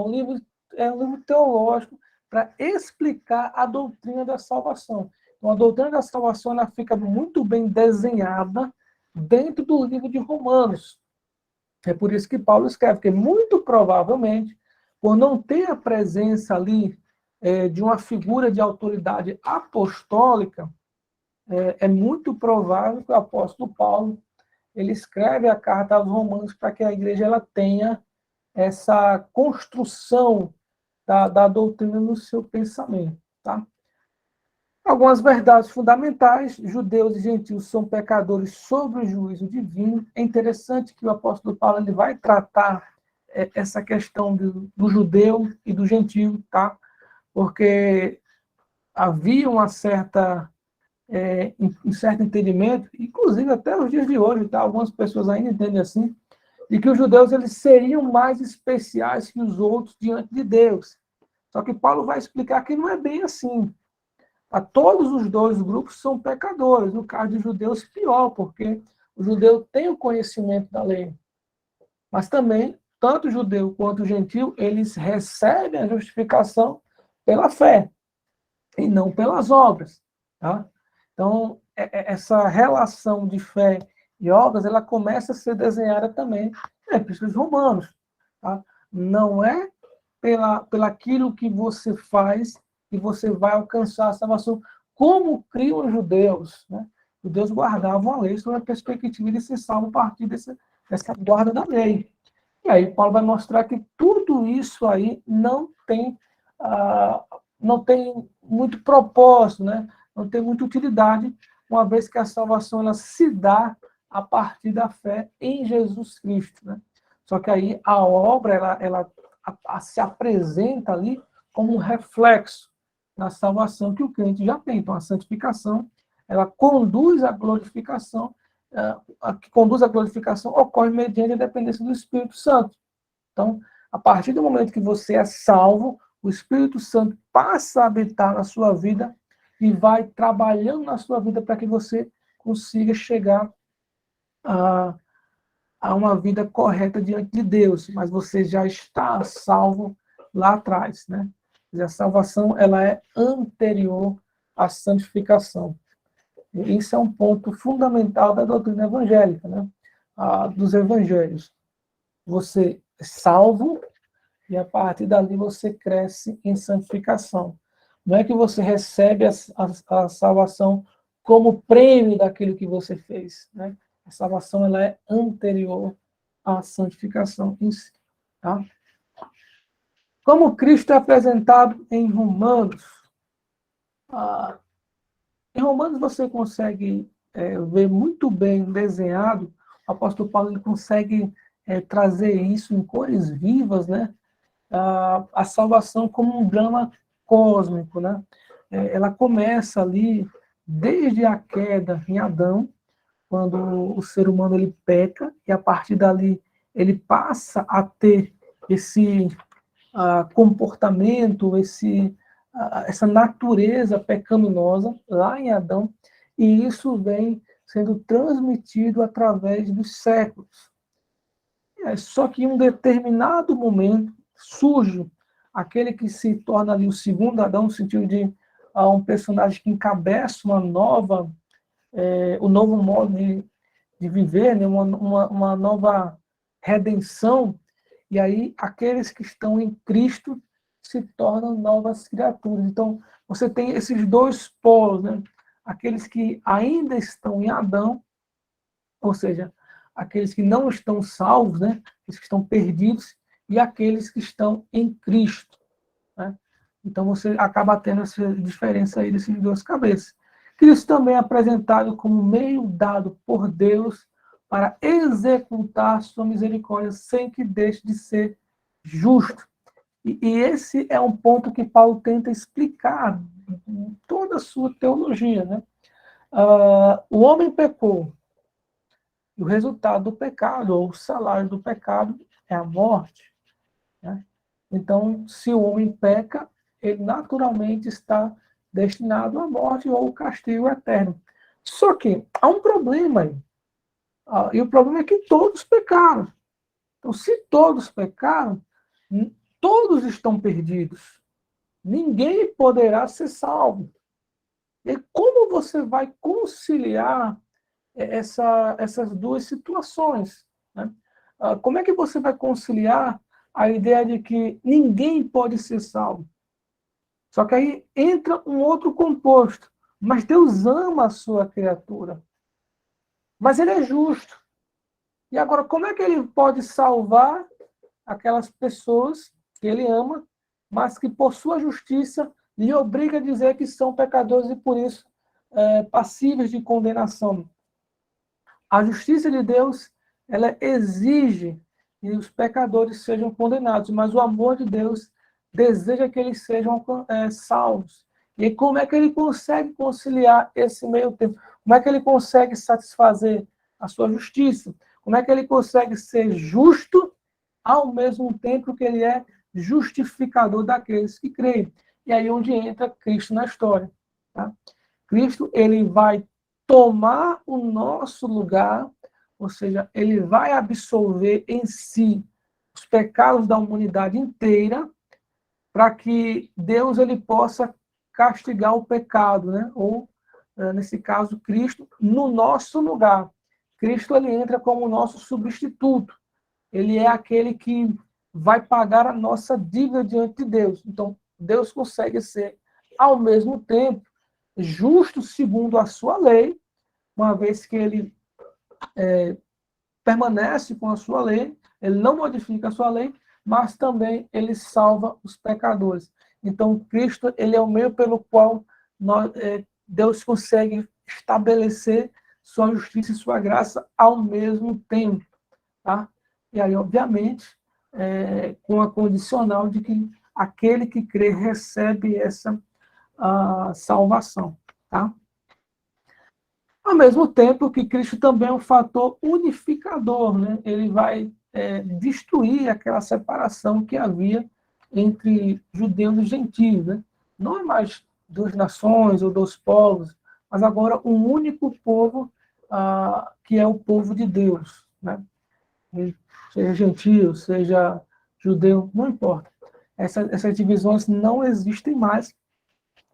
é um livro teológico para explicar a doutrina da salvação. Então, a doutrina da salvação, ela fica muito bem desenhada dentro do livro de Romanos. É por isso que Paulo escreve, porque muito provavelmente, por não ter a presença ali de uma figura de autoridade apostólica, é muito provável que o apóstolo Paulo ele escreve a carta aos Romanos para que a igreja ela tenha essa construção da doutrina no seu pensamento. Tá? Algumas verdades fundamentais: judeus e gentios são pecadores sob o juízo divino. É interessante que o apóstolo Paulo ele vai tratar essa questão do judeu e do gentio, tá? Porque havia uma um certo entendimento, inclusive até os dias de hoje, tá? Algumas pessoas ainda entendem assim, de que os judeus eles seriam mais especiais que os outros diante de Deus. Só que Paulo vai explicar que não é bem assim. Todos os dois grupos são pecadores. No caso de judeus, pior, porque o judeu tem o conhecimento da lei. Mas também, tanto o judeu quanto o gentio, eles recebem a justificação pela fé e não pelas obras. Tá? Então, essa relação de fé e obras, ela começa a ser desenhada também na Epístola dos Romanos. Tá? Não é pelaquilo que você faz que você vai alcançar a salvação, como criam os judeus. Né? Os judeus guardavam a lei sob a perspectiva de ser salvo a partir dessa guarda da lei. E aí Paulo vai mostrar que tudo isso aí não tem muito propósito, né? Não tem muita utilidade, uma vez que a salvação ela se dá a partir da fé em Jesus Cristo, né? Só que aí a obra se apresenta ali como um reflexo da salvação que o crente já tem. Então a santificação ela conduz à glorificação, a que conduz à glorificação ocorre mediante a dependência do Espírito Santo. Então, a partir do momento que você é salvo, o Espírito Santo passa a habitar na sua vida e vai trabalhando na sua vida para que você consiga chegar a, a uma vida correta diante de Deus, mas você já está salvo lá atrás, né? A salvação ela é anterior à santificação. E isso é um ponto fundamental da doutrina evangélica, né? Dos evangelhos. Você é salvo e a partir dali você cresce em santificação. Não é que você recebe a salvação como prêmio daquilo que você fez, né? A salvação ela é anterior à santificação em si, tá? Como Cristo é apresentado em Romanos, em Romanos você consegue ver muito bem desenhado, o apóstolo Paulo ele consegue trazer isso em cores vivas, né? A salvação como um drama cósmico, né? Ela começa ali desde a queda em Adão, quando o ser humano ele peca e a partir dali ele passa a ter esse comportamento, essa natureza pecaminosa lá em Adão, e isso vem sendo transmitido através dos séculos. Só que em um determinado momento surge aquele que se torna ali o segundo Adão, no sentido de um personagem que encabeça o novo modo de viver, né? uma nova redenção, e aí aqueles que estão em Cristo se tornam novas criaturas. Então, você tem esses dois polos, né? Aqueles que ainda estão em Adão, ou seja, aqueles que não estão salvos, né? Aqueles que estão perdidos, e aqueles que estão em Cristo, né? Então você acaba tendo essa diferença aí desses duas cabeças. Cristo também é apresentado como meio dado por Deus para executar sua misericórdia sem que deixe de ser justo. E esse é um ponto que Paulo tenta explicar em toda a sua teologia, né? O homem pecou, e o resultado do pecado, ou o salário do pecado, é a morte, né? Então, se o homem peca, ele naturalmente está destinado à morte ou ao castigo eterno. Só que há um problema aí. E o problema é que todos pecaram. Então, se todos pecaram, todos estão perdidos. Ninguém poderá ser salvo. E como você vai conciliar essas duas situações, né? Como é que você vai conciliar a ideia de que ninguém pode ser salvo? Só que aí entra um outro composto. Mas Deus ama a sua criatura. Mas ele é justo. E agora, como é que ele pode salvar aquelas pessoas que ele ama, mas que por sua justiça lhe obriga a dizer que são pecadores e por isso passíveis de condenação? A justiça de Deus, ela exige que os pecadores sejam condenados, mas o amor de Deus deseja que eles sejam salvos. E como é que ele consegue conciliar esse meio tempo? Como é que ele consegue satisfazer a sua justiça? Como é que ele consegue ser justo ao mesmo tempo que ele é justificador daqueles que creem? E aí onde entra Cristo na história, tá? Cristo, ele vai tomar o nosso lugar, ou seja, ele vai absolver em si os pecados da humanidade inteira, para que Deus ele possa castigar o pecado, né? Ou, nesse caso, Cristo, no nosso lugar. Cristo ele entra como nosso substituto. Ele é aquele que vai pagar a nossa dívida diante de Deus. Então, Deus consegue ser, ao mesmo tempo, justo segundo a sua lei, uma vez que ele permanece com a sua lei, ele não modifica a sua lei, mas também ele salva os pecadores. Então, Cristo, ele é o meio pelo qual Deus consegue estabelecer sua justiça e sua graça ao mesmo tempo. Tá? E aí, obviamente, com a condicional de que aquele que crê recebe essa salvação. Tá? Ao mesmo tempo que Cristo também é um fator unificador, né? Ele vai destruir aquela separação que havia entre judeus e gentios. Né? Não é mais duas nações ou dois povos, mas agora um único povo, que é o povo de Deus. Né? Seja gentio, seja judeu, não importa. Essas divisões não existem mais,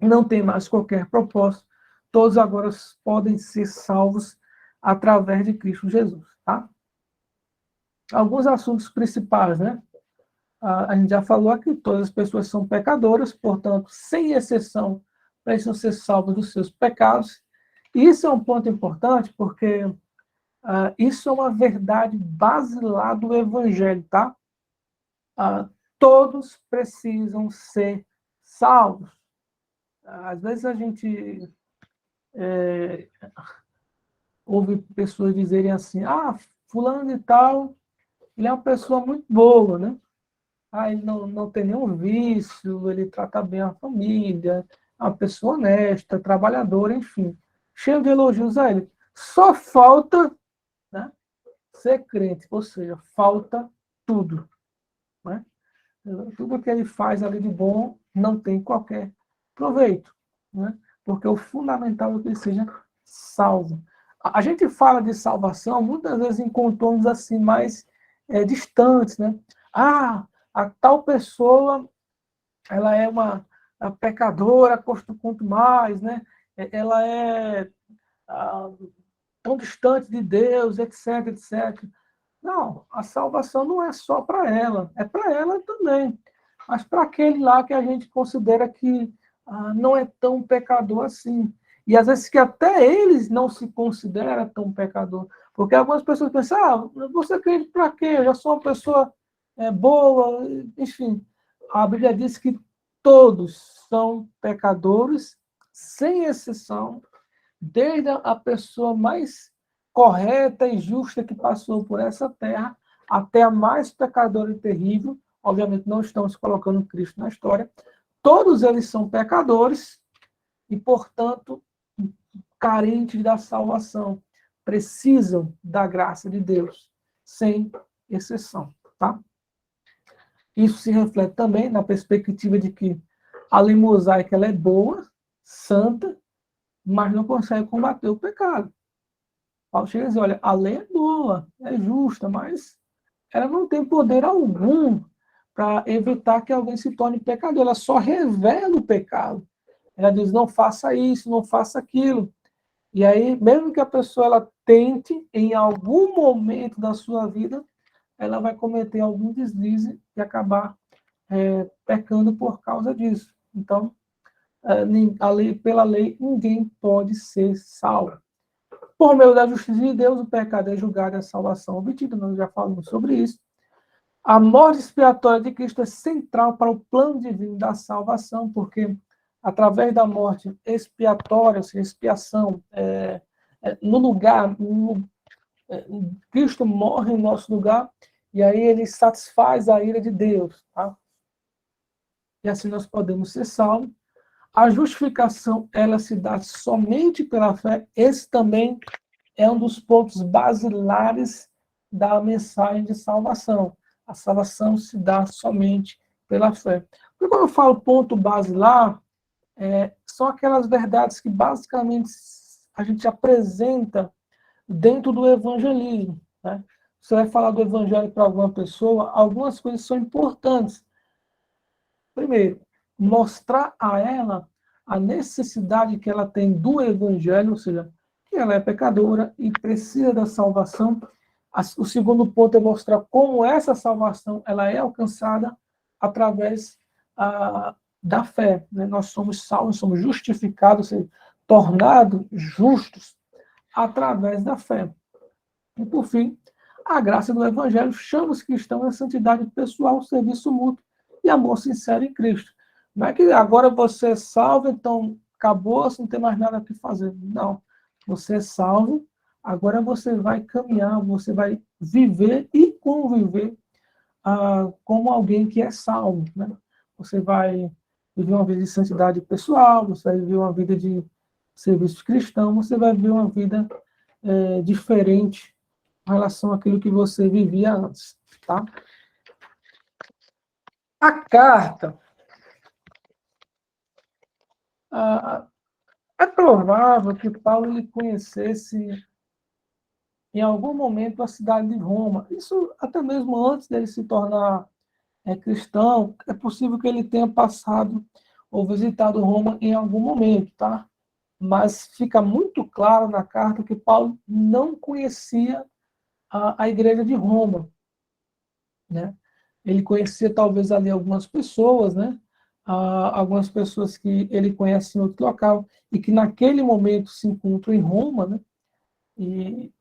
não tem mais qualquer propósito. Todos agora podem ser salvos através de Cristo Jesus. Tá? Alguns assuntos principais, né? A gente já falou aqui, todas as pessoas são pecadoras, portanto, sem exceção, precisam ser salvos dos seus pecados. E isso é um ponto importante, porque isso é uma verdade basilar do Evangelho, tá? Todos precisam ser salvos. Às vezes a gente ouve pessoas dizerem assim, fulano de tal, ele é uma pessoa muito boa, né? Ele não tem nenhum vício, ele trata bem a família, é uma pessoa honesta, trabalhadora, enfim. Cheio de elogios a ele. Só falta, né, ser crente, ou seja, falta tudo. Né? Tudo que ele faz ali de bom não tem qualquer proveito. Né? Porque o fundamental é que ele seja salvo. A gente fala de salvação muitas vezes em contornos assim mais distantes, né? A tal pessoa, ela é uma pecadora, quanto mais, né? Ela é tão distante de Deus, etc, etc. Não, a salvação não é só para ela, é para ela também. Mas para aquele lá que a gente considera que não é tão pecador assim. E às vezes que até eles não se consideram tão pecador. Porque algumas pessoas pensam, você crente para quê? Eu já sou uma pessoa boa, enfim. A Bíblia diz que todos são pecadores, sem exceção, desde a pessoa mais correta e justa que passou por essa terra, até a mais pecadora e terrível. Obviamente, não estamos colocando Cristo na história. Todos eles são pecadores e, portanto, carentes da salvação. Precisam da graça de Deus, sem exceção. Tá? Isso se reflete também na perspectiva de que a lei mosaica ela é boa, santa, mas não consegue combater o pecado. Paulo chega a dizer, olha, a lei é boa, é justa, mas ela não tem poder algum para evitar que alguém se torne pecador. Ela só revela o pecado. Ela diz, não faça isso, não faça aquilo. E aí, mesmo que a pessoa ela tente, em algum momento da sua vida, ela vai cometer algum deslize e acabar pecando por causa disso. Então, pela lei, ninguém pode ser salvo. Por meio da justiça de Deus, o pecado é julgado e a salvação obtida. Nós já falamos sobre isso. A morte expiatória de Cristo é central para o plano divino da salvação, porque através da morte expiatória, ou expiação, no lugar, Cristo morre em nosso lugar, e aí ele satisfaz a ira de Deus. Tá? E assim nós podemos ser salvos. A justificação, ela se dá somente pela fé. Esse também é um dos pontos basilares da mensagem de salvação. A salvação se dá somente pela fé. Porque quando eu falo ponto basilar, são aquelas verdades que basicamente a gente apresenta dentro do evangelismo. Né? Você vai falar do evangelho para alguma pessoa, algumas coisas são importantes. Primeiro, mostrar a ela a necessidade que ela tem do evangelho, ou seja, que ela é pecadora e precisa da salvação. O segundo ponto é mostrar como essa salvação ela é alcançada através da fé. Né? Nós somos salvos, somos justificados, ou seja, tornados justos através da fé. E, por fim, a graça do evangelho chama os cristãos à santidade pessoal, serviço mútuo e amor sincero em Cristo. Não é que agora você é salvo, então acabou, você não tem mais nada que fazer. Não. Você é salvo, agora você vai caminhar, você vai viver e conviver como alguém que é salvo, né? Você vai viver uma vida de santidade pessoal, você vai viver uma vida de serviço cristão, você vai viver uma vida diferente em relação àquilo que você vivia antes, tá? A carta, é provável que Paulo ele conhecesse em algum momento a cidade de Roma. Isso até mesmo antes dele se tornar cristão, é possível que ele tenha passado ou visitado Roma em algum momento, tá? Mas fica muito claro na carta que Paulo não conhecia a igreja de Roma, né? Ele conhecia talvez ali algumas pessoas, né? Algumas pessoas que ele conhece em outro local e que naquele momento se encontram em Roma, né? E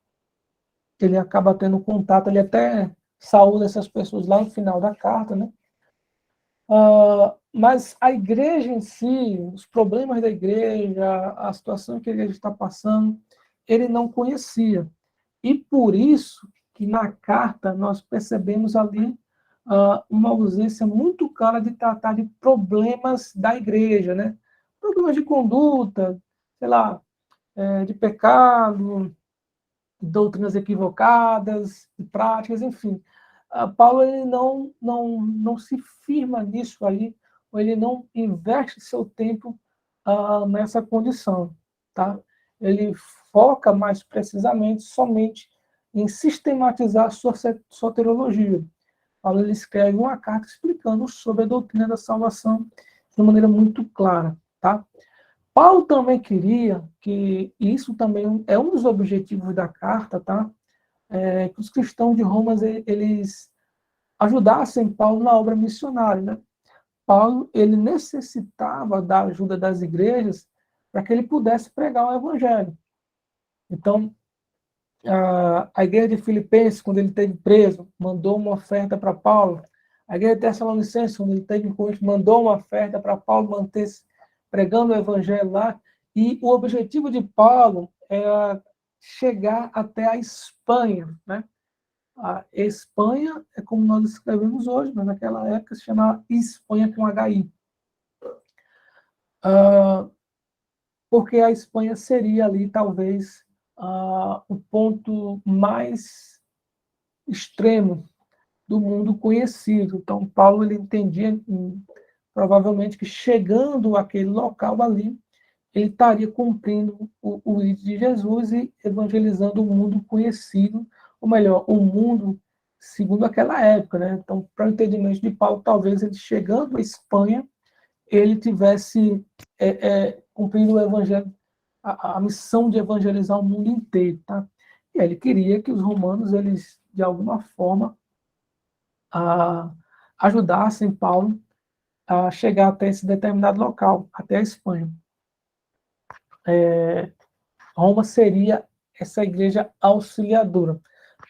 ele acaba tendo contato, ele até saúda essas pessoas lá no final da carta, né? Mas a igreja em si, os problemas da igreja, a situação que a igreja está passando, ele não conhecia. E por isso que na carta nós percebemos ali uma ausência muito clara de tratar de problemas da igreja, né? Problemas de conduta, sei lá, de pecado, doutrinas equivocadas, práticas, enfim. Paulo ele não se firma nisso aí, ou ele não investe seu tempo nessa condição, tá? Ele foca mais precisamente somente em sistematizar a sua soteriologia. Paulo ele escreve uma carta explicando sobre a doutrina da salvação de maneira muito clara, tá? Paulo também queria que, e isso também é um dos objetivos da carta, tá? Que os cristãos de Roma eles ajudassem Paulo na obra missionária, né? Paulo ele necessitava da ajuda das igrejas para que ele pudesse pregar o evangelho. Então, a igreja de Filipenses, quando ele esteve preso, mandou uma oferta para Paulo. A igreja de Tessalonicenses, quando ele esteve em Corinto, mandou uma oferta para Paulo manter-se pregando o evangelho lá. E o objetivo de Paulo era chegar até a Espanha, né? A Espanha é como nós escrevemos hoje, mas naquela época se chamava Espanha com HI. Porque a Espanha seria ali, talvez, o ponto mais extremo do mundo conhecido. Então, Paulo ele entendia, provavelmente, que chegando àquele local ali, ele estaria cumprindo o rito de Jesus e evangelizando o mundo conhecido, ou melhor, o mundo segundo aquela época, né? Então, para o entendimento de Paulo, talvez ele chegando à Espanha, ele tivesse cumprindo o evangelho, a missão de evangelizar o mundo inteiro, tá? E ele queria que os romanos, eles, de alguma forma, ajudassem Paulo a chegar até esse determinado local, até a Espanha. Roma seria essa igreja auxiliadora.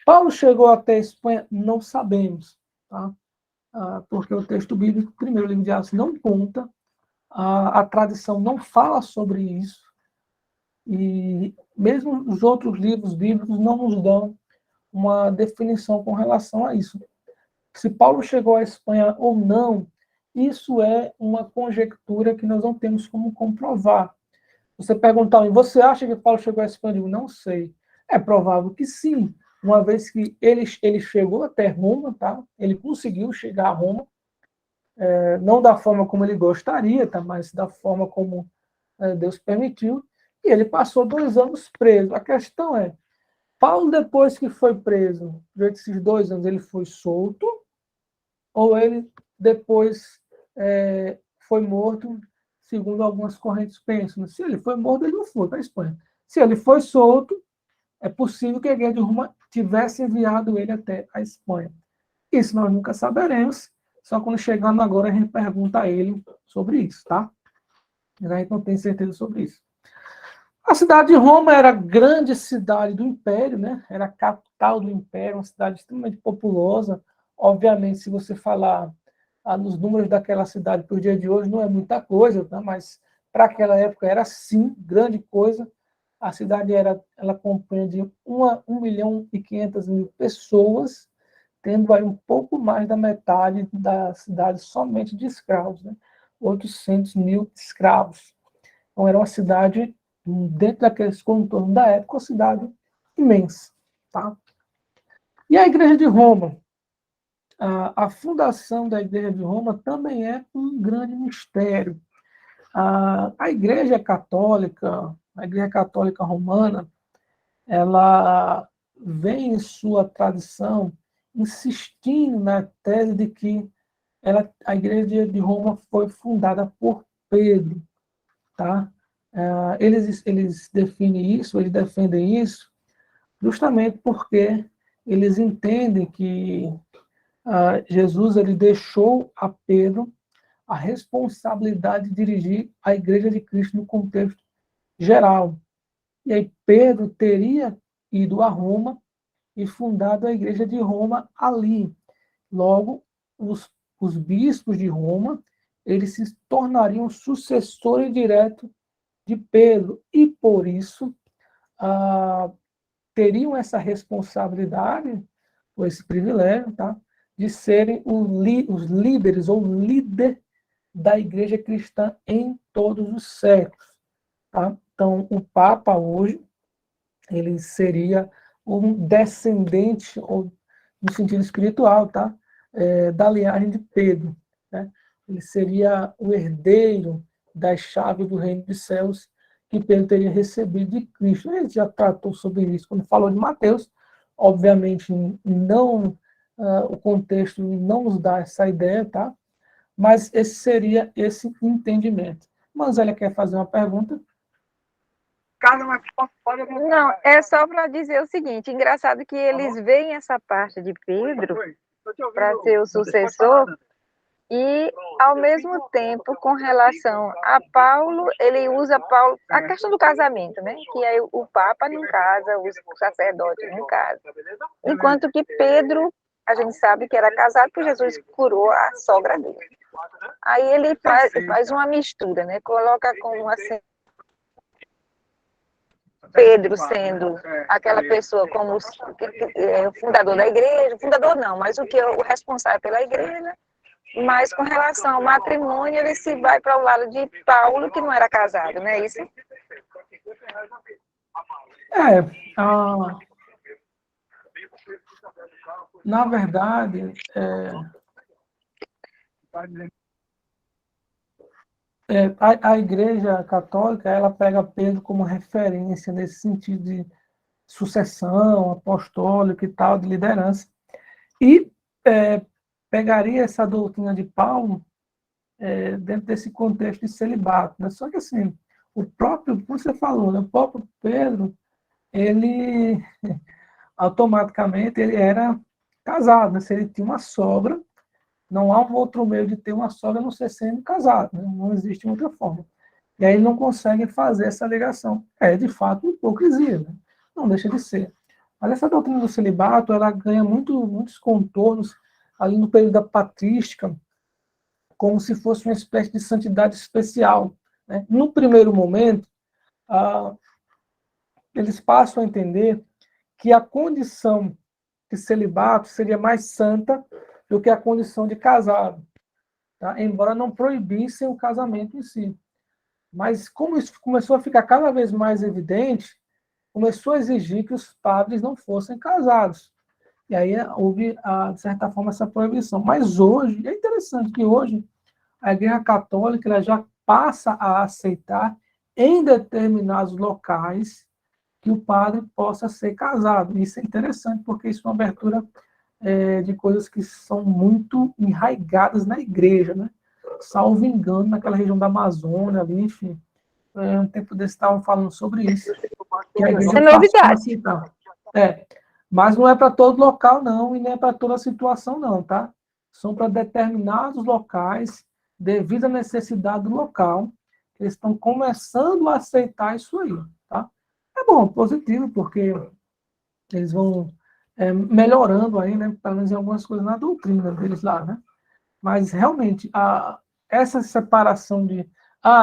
Paulo chegou até a Espanha? Não sabemos, tá? Porque o texto bíblico, primeiro, o livro de Atos, não conta, a tradição não fala sobre isso, e mesmo os outros livros bíblicos não nos dão uma definição com relação a isso. Se Paulo chegou à Espanha ou não, isso é uma conjectura que nós não temos como comprovar. Você perguntar, você acha que Paulo chegou à Espanha? Eu digo, não sei. É provável que sim, uma vez que ele chegou até Roma, tá? Ele conseguiu chegar a Roma, não da forma como ele gostaria, tá? Mas da forma como Deus permitiu, e ele passou 2 anos preso. A questão é, Paulo, depois que foi preso, durante esses 2 anos, ele foi solto, ou ele depois foi morto, segundo algumas correntes pensam. Se ele foi morto, ele não foi para a Espanha. Se ele foi solto, é possível que a igreja de Roma tivesse enviado ele até a Espanha. Isso nós nunca saberemos, só quando chegando agora a gente pergunta a ele sobre isso, tá? A gente não tem certeza sobre isso. A cidade de Roma era a grande cidade do Império, né? Era a capital do Império, uma cidade extremamente populosa. Obviamente, se você falar nos números daquela cidade para o dia de hoje não é muita coisa, tá? Mas para aquela época era sim grande coisa. A cidade ela compreende 1.500.000 pessoas, tendo aí um pouco mais da metade da cidade somente de escravos, né? 800.000 escravos. Então era uma cidade, dentro daqueles contornos da época, uma cidade imensa, tá? E a Igreja de Roma? A fundação da Igreja de Roma também é um grande mistério. A Igreja Católica Romana, ela vem em sua tradição insistindo na tese de que a Igreja de Roma foi fundada por Pedro, tá? Eles defendem isso justamente porque eles entendem que Jesus ele deixou a Pedro a responsabilidade de dirigir a Igreja de Cristo no contexto geral. E aí Pedro teria ido a Roma e fundado a Igreja de Roma ali. Logo, os bispos de Roma, eles se tornariam sucessores diretos de Pedro, e por isso teriam essa responsabilidade, ou esse privilégio, tá? De serem os líderes ou líder da igreja cristã em todos os séculos. Tá? Então, o Papa hoje, ele seria um descendente, ou no sentido espiritual, tá? Da linhagem de Pedro. Né? Ele seria o herdeiro das chaves do reino dos céus que Pedro teria recebido de Cristo. Ele já tratou sobre isso quando falou de Mateus. Obviamente, não o contexto não nos dá essa ideia, tá? Mas esse seria esse entendimento. Manzélia quer fazer uma pergunta? Não, é só para dizer o seguinte, engraçado que eles veem essa parte de Pedro para ser o sucessor e, ao mesmo tempo, com relação a Paulo, ele usa Paulo, a questão do casamento, né? Que aí o Papa não casa, o sacerdote não casa. Enquanto que Pedro, a gente sabe que era casado porque Jesus curou a sogra dele. Aí ele faz uma mistura, né? Coloca como assim, Pedro sendo aquela pessoa como o fundador da igreja, fundador não, mas o responsável pela igreja, mas com relação ao matrimônio, ele se vai para o lado de Paulo, que não era casado, não é isso? Na verdade, a Igreja Católica ela pega Pedro como referência nesse sentido de sucessão apostólica e tal, de liderança, e pegaria essa doutrina de Paulo dentro desse contexto de celibato. Né? Só que, assim, como você falou, né? O próprio Pedro, ele automaticamente ele era casado, né? Se ele tinha uma sogra, não há um outro meio de ter uma sogra a não ser sendo casado, né? Não existe outra forma. E aí ele não consegue fazer essa ligação. É, de fato, hipocrisia, né? Não deixa de ser. Mas essa doutrina do celibato, ela ganha muitos contornos ali no período da patrística, como se fosse uma espécie de santidade especial. Né? No primeiro momento, eles passam a entender que a condição de celibato seria mais santa do que a condição de casado, tá? Embora não proibissem o casamento em si. Mas como isso começou a ficar cada vez mais evidente, começou a exigir que os padres não fossem casados. E aí houve, de certa forma, essa proibição. Mas hoje, é interessante que hoje a Igreja Católica ela já passa a aceitar em determinados locais que o padre possa ser casado. Isso é interessante, porque isso é uma abertura de coisas que são muito enraigadas na igreja, né? Salvo engano, naquela região da Amazônia, ali, enfim. Um tempo desse estavam falando sobre isso. Que a igreja é novidade. Mas não é para todo local, não, e nem é para toda situação, não, tá? São para determinados locais, devido à necessidade do local, eles estão começando a aceitar isso aí, tá? É bom, positivo, porque eles vão melhorando aí, né? Pelo menos em algumas coisas na doutrina deles lá, né? Mas, realmente, essa separação de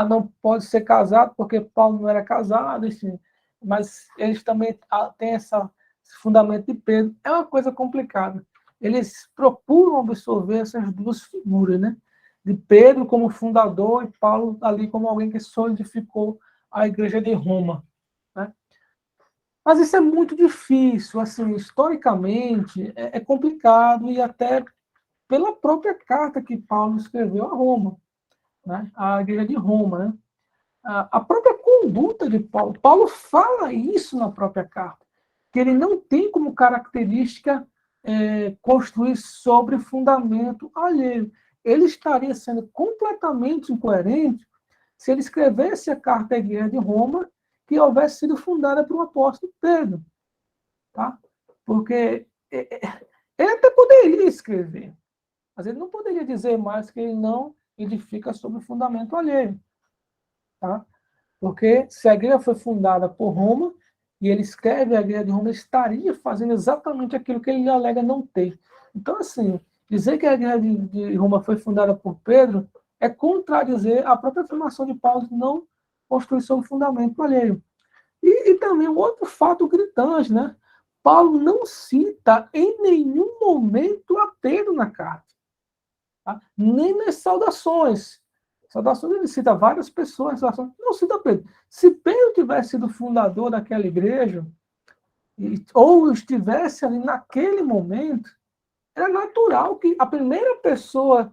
não pode ser casado porque Paulo não era casado, enfim, mas eles também têm esse fundamento de Pedro, é uma coisa complicada. Eles procuram absorver essas duas figuras, né? De Pedro como fundador e Paulo ali como alguém que solidificou a igreja de Roma, né? Mas isso é muito difícil, assim, historicamente é complicado e até pela própria carta que Paulo escreveu a Roma, né? A igreja de Roma, né? A própria conduta de Paulo. Paulo fala isso na própria carta, que ele não tem como característica construir sobre fundamento alheio. Ele estaria sendo completamente incoerente se ele escrevesse a carta à igreja de Roma que houvesse sido fundada por um apóstolo Pedro. Tá? Porque ele até poderia escrever, mas ele não poderia dizer mais que ele não edifica sobre o fundamento alheio. Tá? Porque se a igreja foi fundada por Roma, e ele escreve a igreja de Roma, ele estaria fazendo exatamente aquilo que ele alega não ter. Então, assim, dizer que a igreja de Roma foi fundada por Pedro é contradizer a própria afirmação de Paulo de não construir sobre fundamento alheio. E também um outro fato gritante, né? Paulo não cita em nenhum momento a Pedro na carta, tá? Nem nas saudações. Saudações ele cita várias pessoas, não cita Pedro. Se Pedro tivesse sido fundador daquela igreja, ou estivesse ali naquele momento, era natural que a primeira pessoa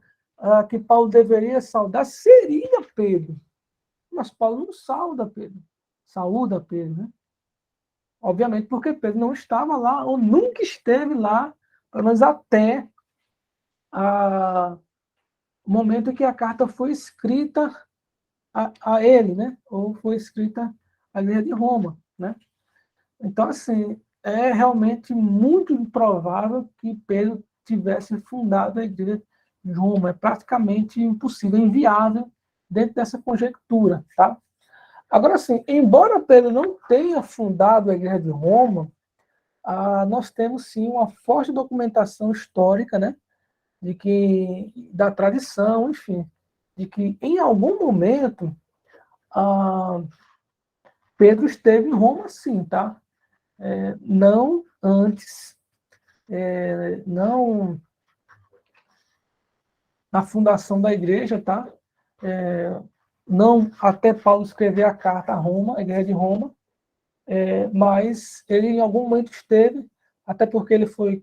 que Paulo deveria saudar seria Pedro. Mas Paulo não saúda Pedro, né? Obviamente porque Pedro não estava lá, ou nunca esteve lá, pelo menos até o momento em que a carta foi escrita a ele, né? Ou foi escrita à igreja de Roma, né? Então, assim, é realmente muito improvável que Pedro tivesse fundado a igreja de Roma. É praticamente impossível, inviável dentro dessa conjectura, tá? Agora, assim, embora Pedro não tenha fundado a igreja de Roma, nós temos, sim, uma forte documentação histórica, né? De que, da tradição, enfim, de que em algum momento Pedro esteve em Roma, sim, tá? Não antes, não na fundação da igreja, tá? Não até Paulo escrever a carta a Roma, a igreja de Roma, mas ele em algum momento esteve, até porque ele foi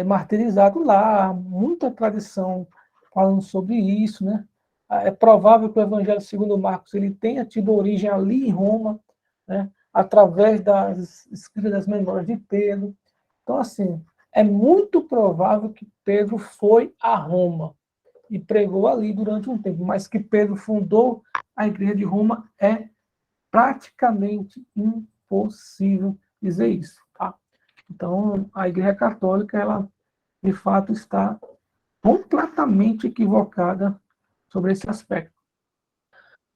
martirizado lá, muita tradição falando sobre isso, né? É provável que o Evangelho segundo Marcos ele tenha tido origem ali em Roma, né? Através das escritas das memórias de Pedro. Então, assim, é muito provável que Pedro foi a Roma e pregou ali durante um tempo, mas que Pedro fundou a igreja de Roma é praticamente impossível dizer isso, tá? Então, a igreja católica, ela, de fato, está completamente equivocada sobre esse aspecto.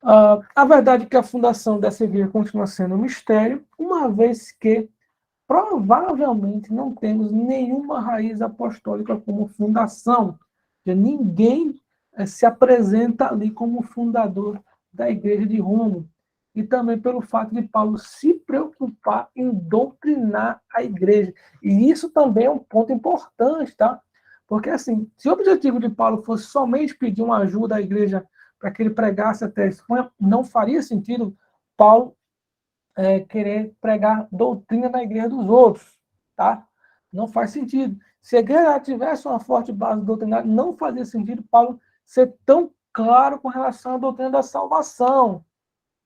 A verdade é que a fundação dessa igreja continua sendo um mistério, uma vez que provavelmente não temos nenhuma raiz apostólica como fundação. Ninguém se apresenta ali como fundador da igreja de Roma. E também pelo fato de Paulo se preocupar em doutrinar a igreja. E isso também é um ponto importante, tá? Porque, assim, se o objetivo de Paulo fosse somente pedir uma ajuda à igreja para que ele pregasse a tese, não faria sentido Paulo querer pregar doutrina na igreja dos outros, tá? Não faz sentido. Se a igreja tivesse uma forte base doutrinária, não fazia sentido Paulo ser tão claro com relação à doutrina da salvação.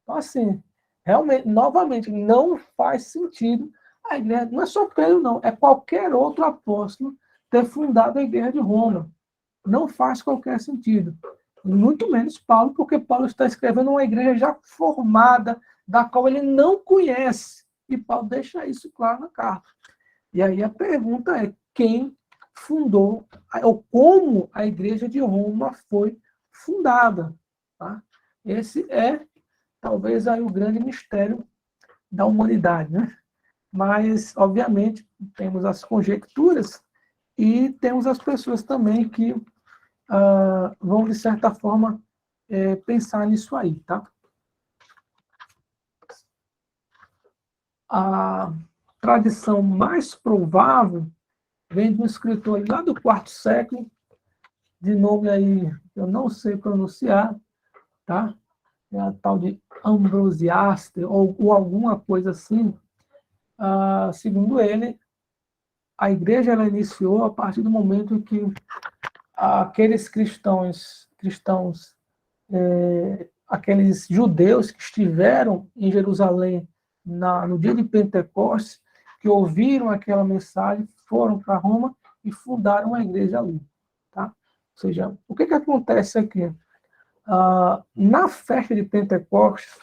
Então, assim, realmente, novamente, não faz sentido a igreja, não é só Pedro, não, é qualquer outro apóstolo ter fundado a igreja de Roma. Não faz qualquer sentido. Muito menos Paulo, porque Paulo está escrevendo uma igreja já formada, da qual ele não conhece. E Paulo deixa isso claro na carta. E aí a pergunta é: quem fundou, ou como a igreja de Roma foi fundada? Tá? Esse é, talvez, aí o grande mistério da humanidade, né? Mas, obviamente, temos as conjecturas e temos as pessoas também que vão, de certa forma, pensar nisso aí, tá? A tradição mais provável vem de um escritor lá do quarto século, de nome aí, eu não sei pronunciar, tá? É a tal de Ambrosiaster, ou alguma coisa assim. Segundo ele, a igreja ela iniciou a partir do momento em que aqueles cristãos, aqueles judeus que estiveram em Jerusalém no dia de Pentecostes, que ouviram aquela mensagem, foram para Roma e fundaram a igreja ali. Tá? Ou seja, o que acontece aqui? Na festa de Pentecostes,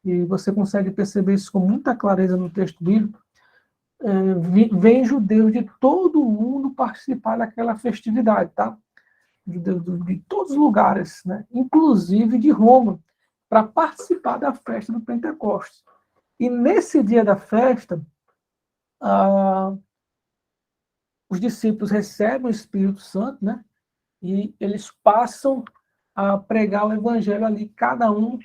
e você consegue perceber isso com muita clareza no texto bíblico, vem judeus de todo o mundo participar daquela festividade, tá? De todos os lugares, né? Inclusive de Roma, para participar da festa do Pentecostes. E nesse dia da festa, os discípulos recebem o Espírito Santo, né? E eles passam a pregar o evangelho ali, cada um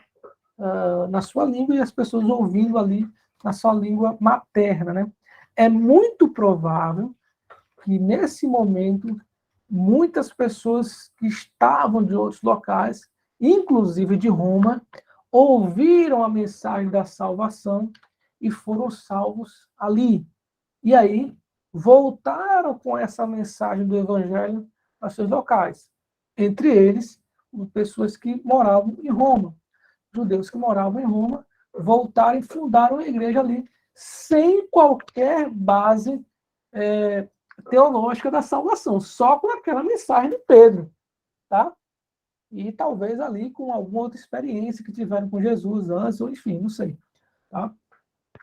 na sua língua e as pessoas ouvindo ali na sua língua materna, né? É muito provável que nesse momento muitas pessoas que estavam de outros locais, inclusive de Roma, ouviram a mensagem da salvação e foram salvos ali. E aí voltaram com essa mensagem do evangelho para seus locais. Entre eles, pessoas que moravam em Roma. Judeus que moravam em Roma voltaram e fundaram a igreja ali, sem qualquer base teológica da salvação, só com aquela mensagem de Pedro, tá? E talvez ali com alguma outra experiência que tiveram com Jesus antes, ou enfim, não sei, tá?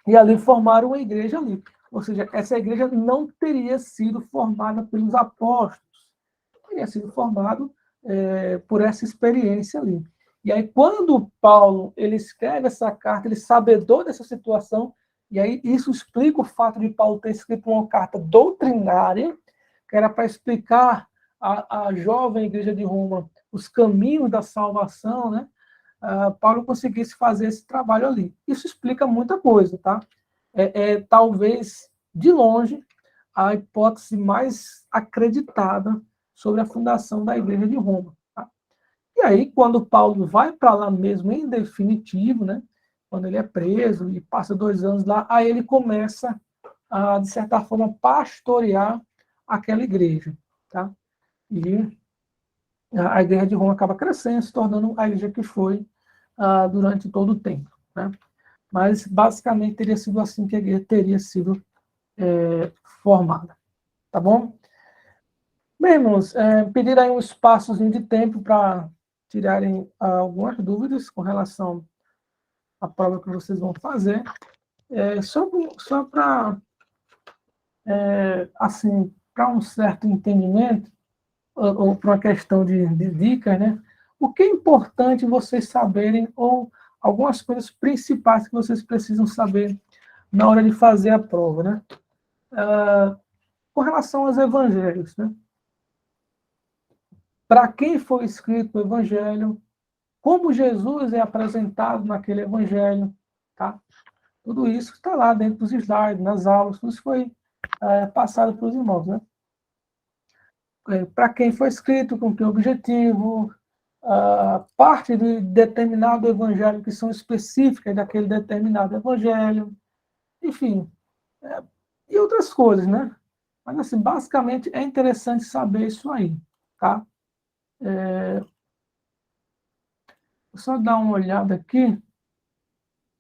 E ali formaram uma igreja ali. Ou seja, essa igreja não teria sido formada pelos apóstolos, teria sido formada por essa experiência ali. E aí, quando Paulo ele escreve essa carta, ele sabedor dessa situação, e aí isso explica o fato de Paulo ter escrito uma carta doutrinária, que era para explicar à jovem igreja de Roma os caminhos da salvação, né? Paulo conseguisse fazer esse trabalho ali. Isso explica muita coisa, tá? Talvez, de longe, a hipótese mais acreditada sobre a fundação da igreja de Roma. Tá? E aí, quando Paulo vai para lá mesmo, em definitivo, né? Quando ele é preso e passa 2 anos lá, aí ele começa a, de certa forma, pastorear aquela igreja. Tá? E a igreja de Roma acaba crescendo, se tornando a igreja que foi durante todo o tempo. Né? Mas, basicamente, teria sido assim que a igreja teria sido formada. Tá bom? Bem, irmãos, pedir aí um espaçozinho de tempo para tirarem algumas dúvidas com relação à prova que vocês vão fazer. Só para, assim, para um certo entendimento, ou para uma questão de dicas, né? O que é importante vocês saberem, ou algumas coisas principais que vocês precisam saber na hora de fazer a prova, né? Com relação aos evangelhos, né? Para quem foi escrito o evangelho, como Jesus é apresentado naquele evangelho, tá? Tudo isso está lá dentro dos slides, nas aulas, tudo isso foi passado para os irmãos, né? Para quem foi escrito, com que objetivo, parte de determinado evangelho que são específicas daquele determinado evangelho, enfim, e outras coisas, né? Mas, assim, basicamente, é interessante saber isso aí, tá? Vou só dar uma olhada aqui,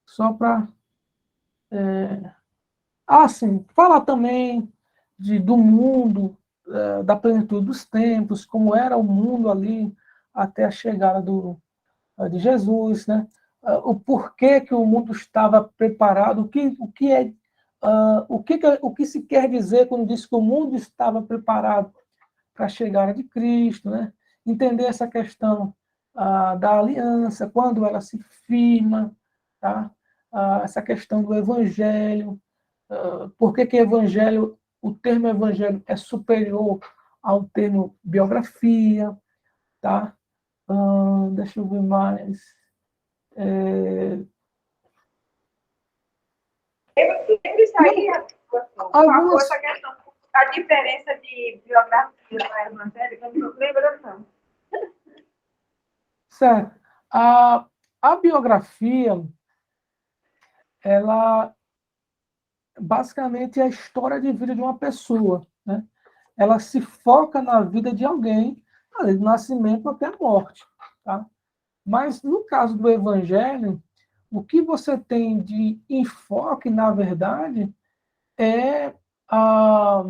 só para... sim, falar também do mundo, da plenitude dos tempos, como era o mundo ali até a chegada de Jesus, né? O porquê que o mundo estava preparado, o que se quer dizer quando diz que o mundo estava preparado para a chegada de Cristo, né? Entender essa questão da aliança, quando ela se firma, tá? Essa questão do evangelho, por que evangelho, o termo evangelho é superior ao termo biografia, tá? Deixa eu ver mais. Sempre isso aí, por favor, Algumas, essa questão, a diferença de biografia para evangélica, eu não estou lembrando, não. certo. A biografia, ela basicamente é a história de vida de uma pessoa, né? Ela se foca na vida de alguém, do nascimento até a morte, tá? Mas no caso do evangelho, o que você tem de enfoque, na verdade, é a,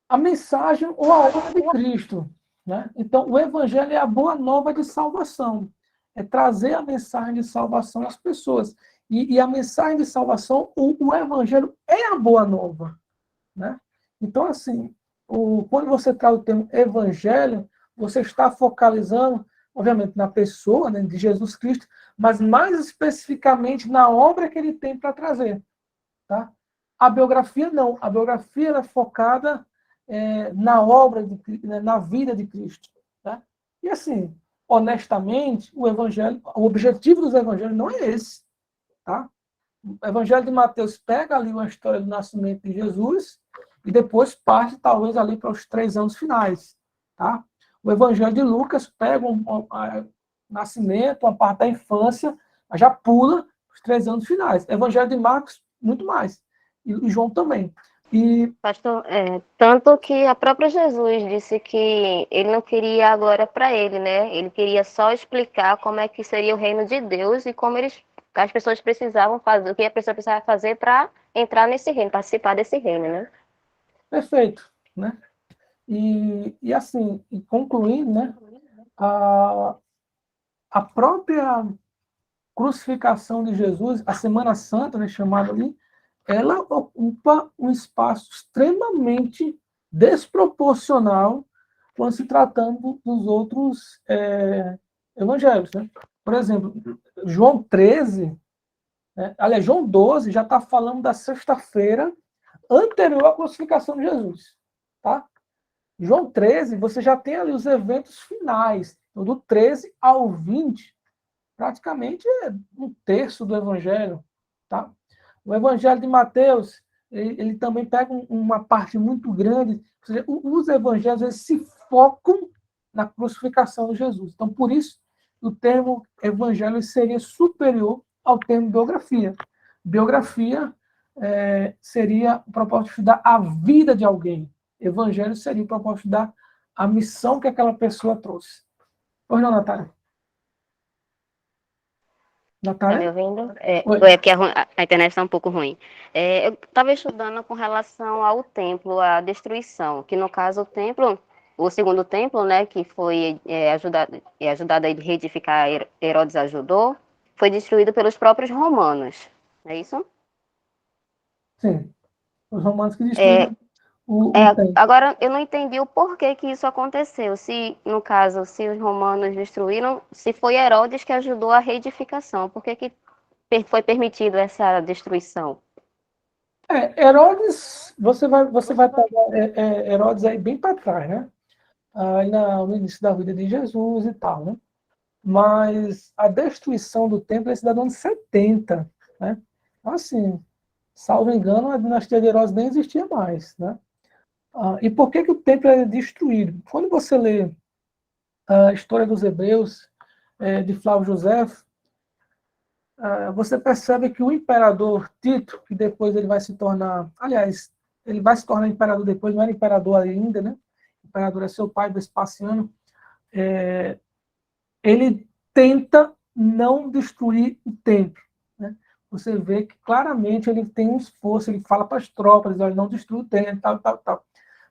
a mensagem ou a obra de Cristo, né? Então, o evangelho é a boa nova de salvação, é trazer a mensagem de salvação às pessoas. E a mensagem de salvação, o evangelho é a boa nova, né? Então, assim, quando você traz o termo evangelho, você está focalizando, obviamente, na pessoa, né, de Jesus Cristo, mas mais especificamente na obra que ele tem para trazer. Tá? A biografia não. A biografia é focada na obra, né, na vida de Cristo. Tá? E assim, honestamente, o objetivo dos evangelhos não é esse. Tá? O Evangelho de Mateus pega ali uma história do nascimento de Jesus e depois parte, talvez, ali para os 3 anos finais. Tá? O Evangelho de Lucas pega nascimento, uma parte da infância, mas já pula os 3 anos finais. O Evangelho de Marcos, muito mais. E João também. E Pastor, tanto que a própria Jesus disse que ele não queria a glória para ele, né? Ele queria só explicar como é que seria o reino de Deus e como as pessoas precisavam fazer, o que a pessoa precisava fazer para entrar nesse reino, participar desse reino, né? perfeito. Né? E assim, e concluindo, né, a própria crucificação de Jesus, a Semana Santa, né, chamada ali, ela ocupa um espaço extremamente desproporcional quando se tratando dos outros evangelhos. Né? Por exemplo, João 13, né, aliás, João 12 já está falando da sexta-feira anterior à crucificação de Jesus. Tá? João 13, você já tem ali os eventos finais. Então, do 13 ao 20, praticamente é um terço do evangelho. Tá? O Evangelho de Mateus, ele também pega uma parte muito grande, ou seja, os evangelhos eles se focam na crucificação de Jesus. Então, por isso, o termo evangelho seria superior ao termo biografia. Biografia seria o propósito de estudar a vida de alguém. Evangelho seria o propósito de estudar a missão que aquela pessoa trouxe. Pois não, Natália? Tá me Natália? ouvindo? Oi. Porque a internet está um pouco ruim. Eu estava estudando com relação ao templo, a destruição, que no caso o segundo templo, né, que foi ajudado a reedificar, Herodes ajudou, foi destruído pelos próprios romanos, não é isso? Sim. Os romanos que destruíram o templo. Agora, eu não entendi o porquê que isso aconteceu. Se, no caso, se os romanos destruíram, se foi Herodes que ajudou a reedificação, por que que foi permitido essa destruição? Herodes, você vai pegar Herodes aí bem para trás, né? Aí no início da vida de Jesus e tal, né? Mas a destruição do templo é se dá no ano 70, né? Então, assim, salvo engano, a dinastia de Herodes nem existia mais, né? E por que o templo é destruído? Quando você lê a história dos Hebreus, de Flávio Josefo, você percebe que o imperador Tito, que depois ele vai se tornar, aliás, ele vai se tornar imperador depois, não era imperador ainda, né? O imperador é seu pai, Vespasiano. Ele tenta não destruir o templo, né? Você vê que claramente ele tem um esforço, ele fala para as tropas, olha, não destrua o templo, tal, tal, tal.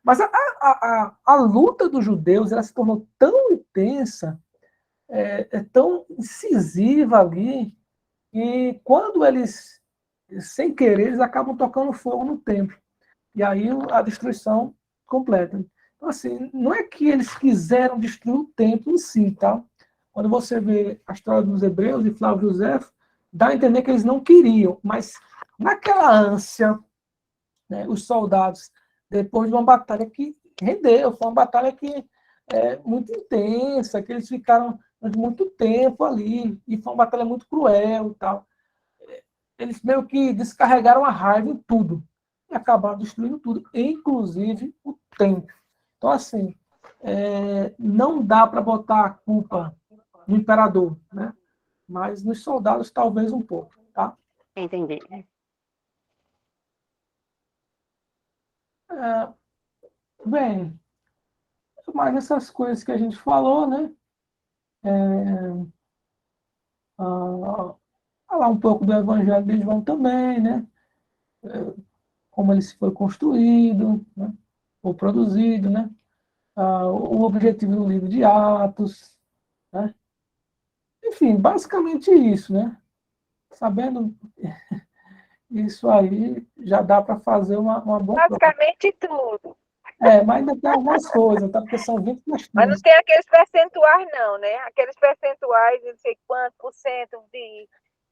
Mas a luta dos judeus ela se tornou tão intensa, tão incisiva ali, e quando eles, sem querer, eles acabam tocando fogo no templo. E aí a destruição completa. Então, assim, não é que eles quiseram destruir o templo em si, tá? Quando você vê a história dos Hebreus e Flávio José, dá a entender que eles não queriam, mas naquela ânsia, né, os soldados, depois de uma batalha que rendeu. Foi uma batalha que muito intensa, que eles ficaram muito tempo ali, e foi uma batalha muito cruel e tal. Eles meio que descarregaram a raiva em tudo, e acabaram destruindo tudo, inclusive o templo. Então, assim, não dá para botar a culpa no imperador, né? Mas nos soldados talvez um pouco, tá? Entendi. Bem, mais essas coisas que a gente falou, né? Falar um pouco do Evangelho de João também, né? Como ele foi construído, né? Ou produzido, né? O objetivo do livro de Atos, né? Enfim, basicamente isso, né? Sabendo isso aí, já dá para fazer uma boa prova. Basicamente tudo. Mas ainda tem algumas coisas, tá? Porque são 20 Mas não questões. tem aqueles percentuais, não, né? Aqueles percentuais, não sei quanto por cento de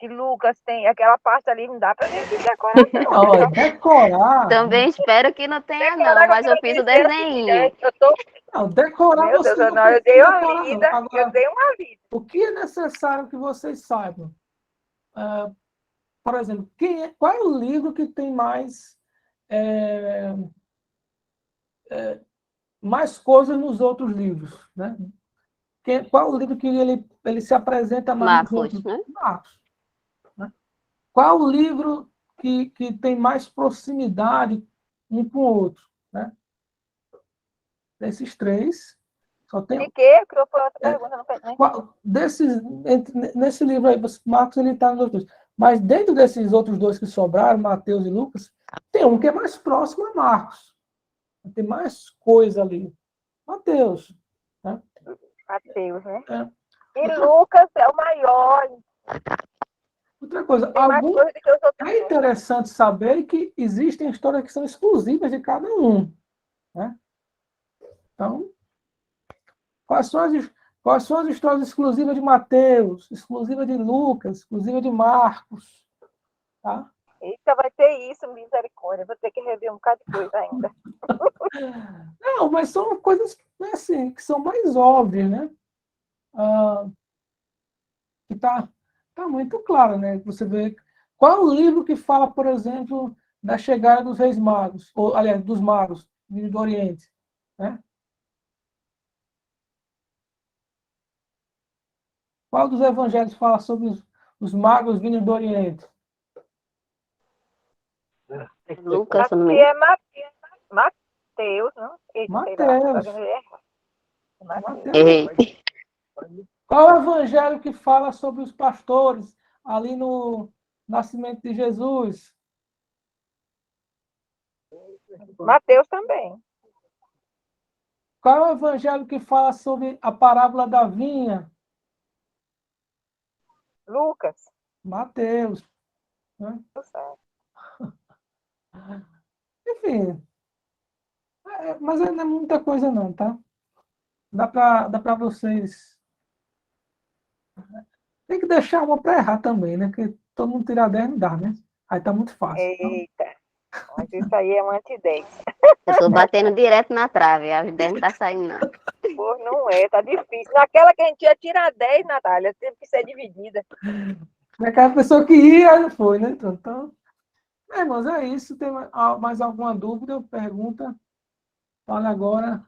Lucas tem, aquela parte ali, não dá para gente decorar, não. Decorar. Também espero que não tenha, não, Decorar, mas eu eu fiz o quero dizer desenho. eu tô, Não, decorar meu Deus, você não eu precisa dei uma decorar, não. lida, eu Agora, dei uma lida. o que é necessário que vocês saibam? Por exemplo, qual é o livro que tem mais coisas nos outros livros? Né? Qual é o livro que ele se apresenta mais nos Marcos, outros? né? Marcos. Né? Qual o livro que tem mais proximidade um com o outro? Né? Desses três, só tem De quê? Que foi outra pergunta, não né? nesse livro aí, Marcos ele está nos dois. Mas dentro desses outros dois que sobraram, Mateus e Lucas, tem um que é mais próximo a Marcos. Tem mais coisa ali. Mateus. Né? Mateus, né? E Lucas é o maior. outra coisa, Tem mais coisa do que os outros. é interessante saber que existem histórias que são exclusivas de cada um. Né? Então, quais são as histórias exclusivas de Mateus, exclusivas de Lucas, exclusivas de Marcos? Tá? Eita, vai ter isso, misericórdia. Vou ter que rever um bocado de coisa ainda. Não, mas são coisas assim, que são mais óbvias, né? Que tá muito claro, né? Você vê qual é o livro que fala, por exemplo, da chegada dos reis magos, ou, aliás, dos magos vindo do Oriente, né? Qual dos evangelhos fala sobre os magos vindo do Oriente? Lucas, se não me Aqui engano. é Mateus, não? Eita, sei lá. Mateus. Errei. Qual é o evangelho que fala sobre os pastores ali no nascimento de Jesus? Mateus também. Qual é o evangelho que fala sobre a parábola da vinha? Lucas. Mateus. Né? Enfim, mas não é muita coisa não, tá? Dá para vocês... Tem que deixar uma para errar também, né? Porque todo mundo tirar 10 não dá, né? Aí tá muito fácil. Eita. Mas isso aí é um anti-10. Eu estou batendo direto na trave, a 10 não está saindo, não. Pô, não é, tá difícil. Naquela que a gente ia tirar 10, Natália, teve que ser dividida. Aquela pessoa que ia, não foi, né? Então, irmãos, é isso. Tem mais alguma dúvida, pergunta? Fala agora.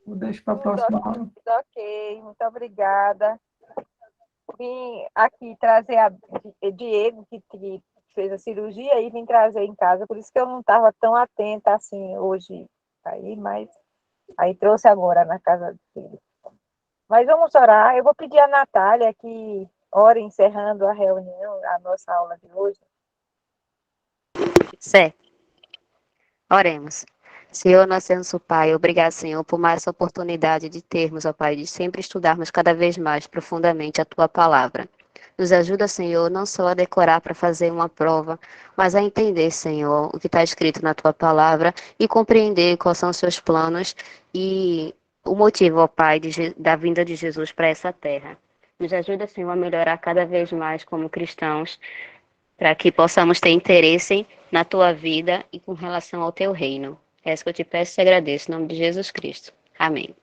Eu deixo para a próxima aula. Ok, muito obrigada. Vim aqui trazer a Diego, que fez a cirurgia, e vim trazer em casa. Por isso que eu não estava tão atenta assim hoje. Mas aí trouxe agora na casa dele. Mas vamos orar. Eu vou pedir a Natália que ore encerrando a reunião, a nossa aula de hoje. Certo. Oremos. Senhor, nosso Pai, obrigado, Senhor, por mais essa oportunidade de termos, ó Pai, de sempre estudarmos cada vez mais profundamente a Tua palavra. Nos ajuda, Senhor, não só a decorar para fazer uma prova, mas a entender, Senhor, o que está escrito na Tua palavra e compreender quais são os seus planos e o motivo, ó Pai, da vinda de Jesus para essa terra. Nos ajuda, Senhor, a melhorar cada vez mais como cristãos, para que possamos ter interesse na Tua vida e com relação ao Teu reino. É isso que eu te peço e agradeço, em nome de Jesus Cristo. Amém.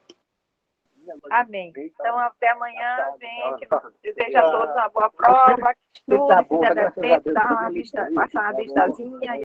Amém. Então, até amanhã, gente. Desejo a todos uma boa prova, que estudem, se der tempo, dá uma vista, passar uma vistazinha.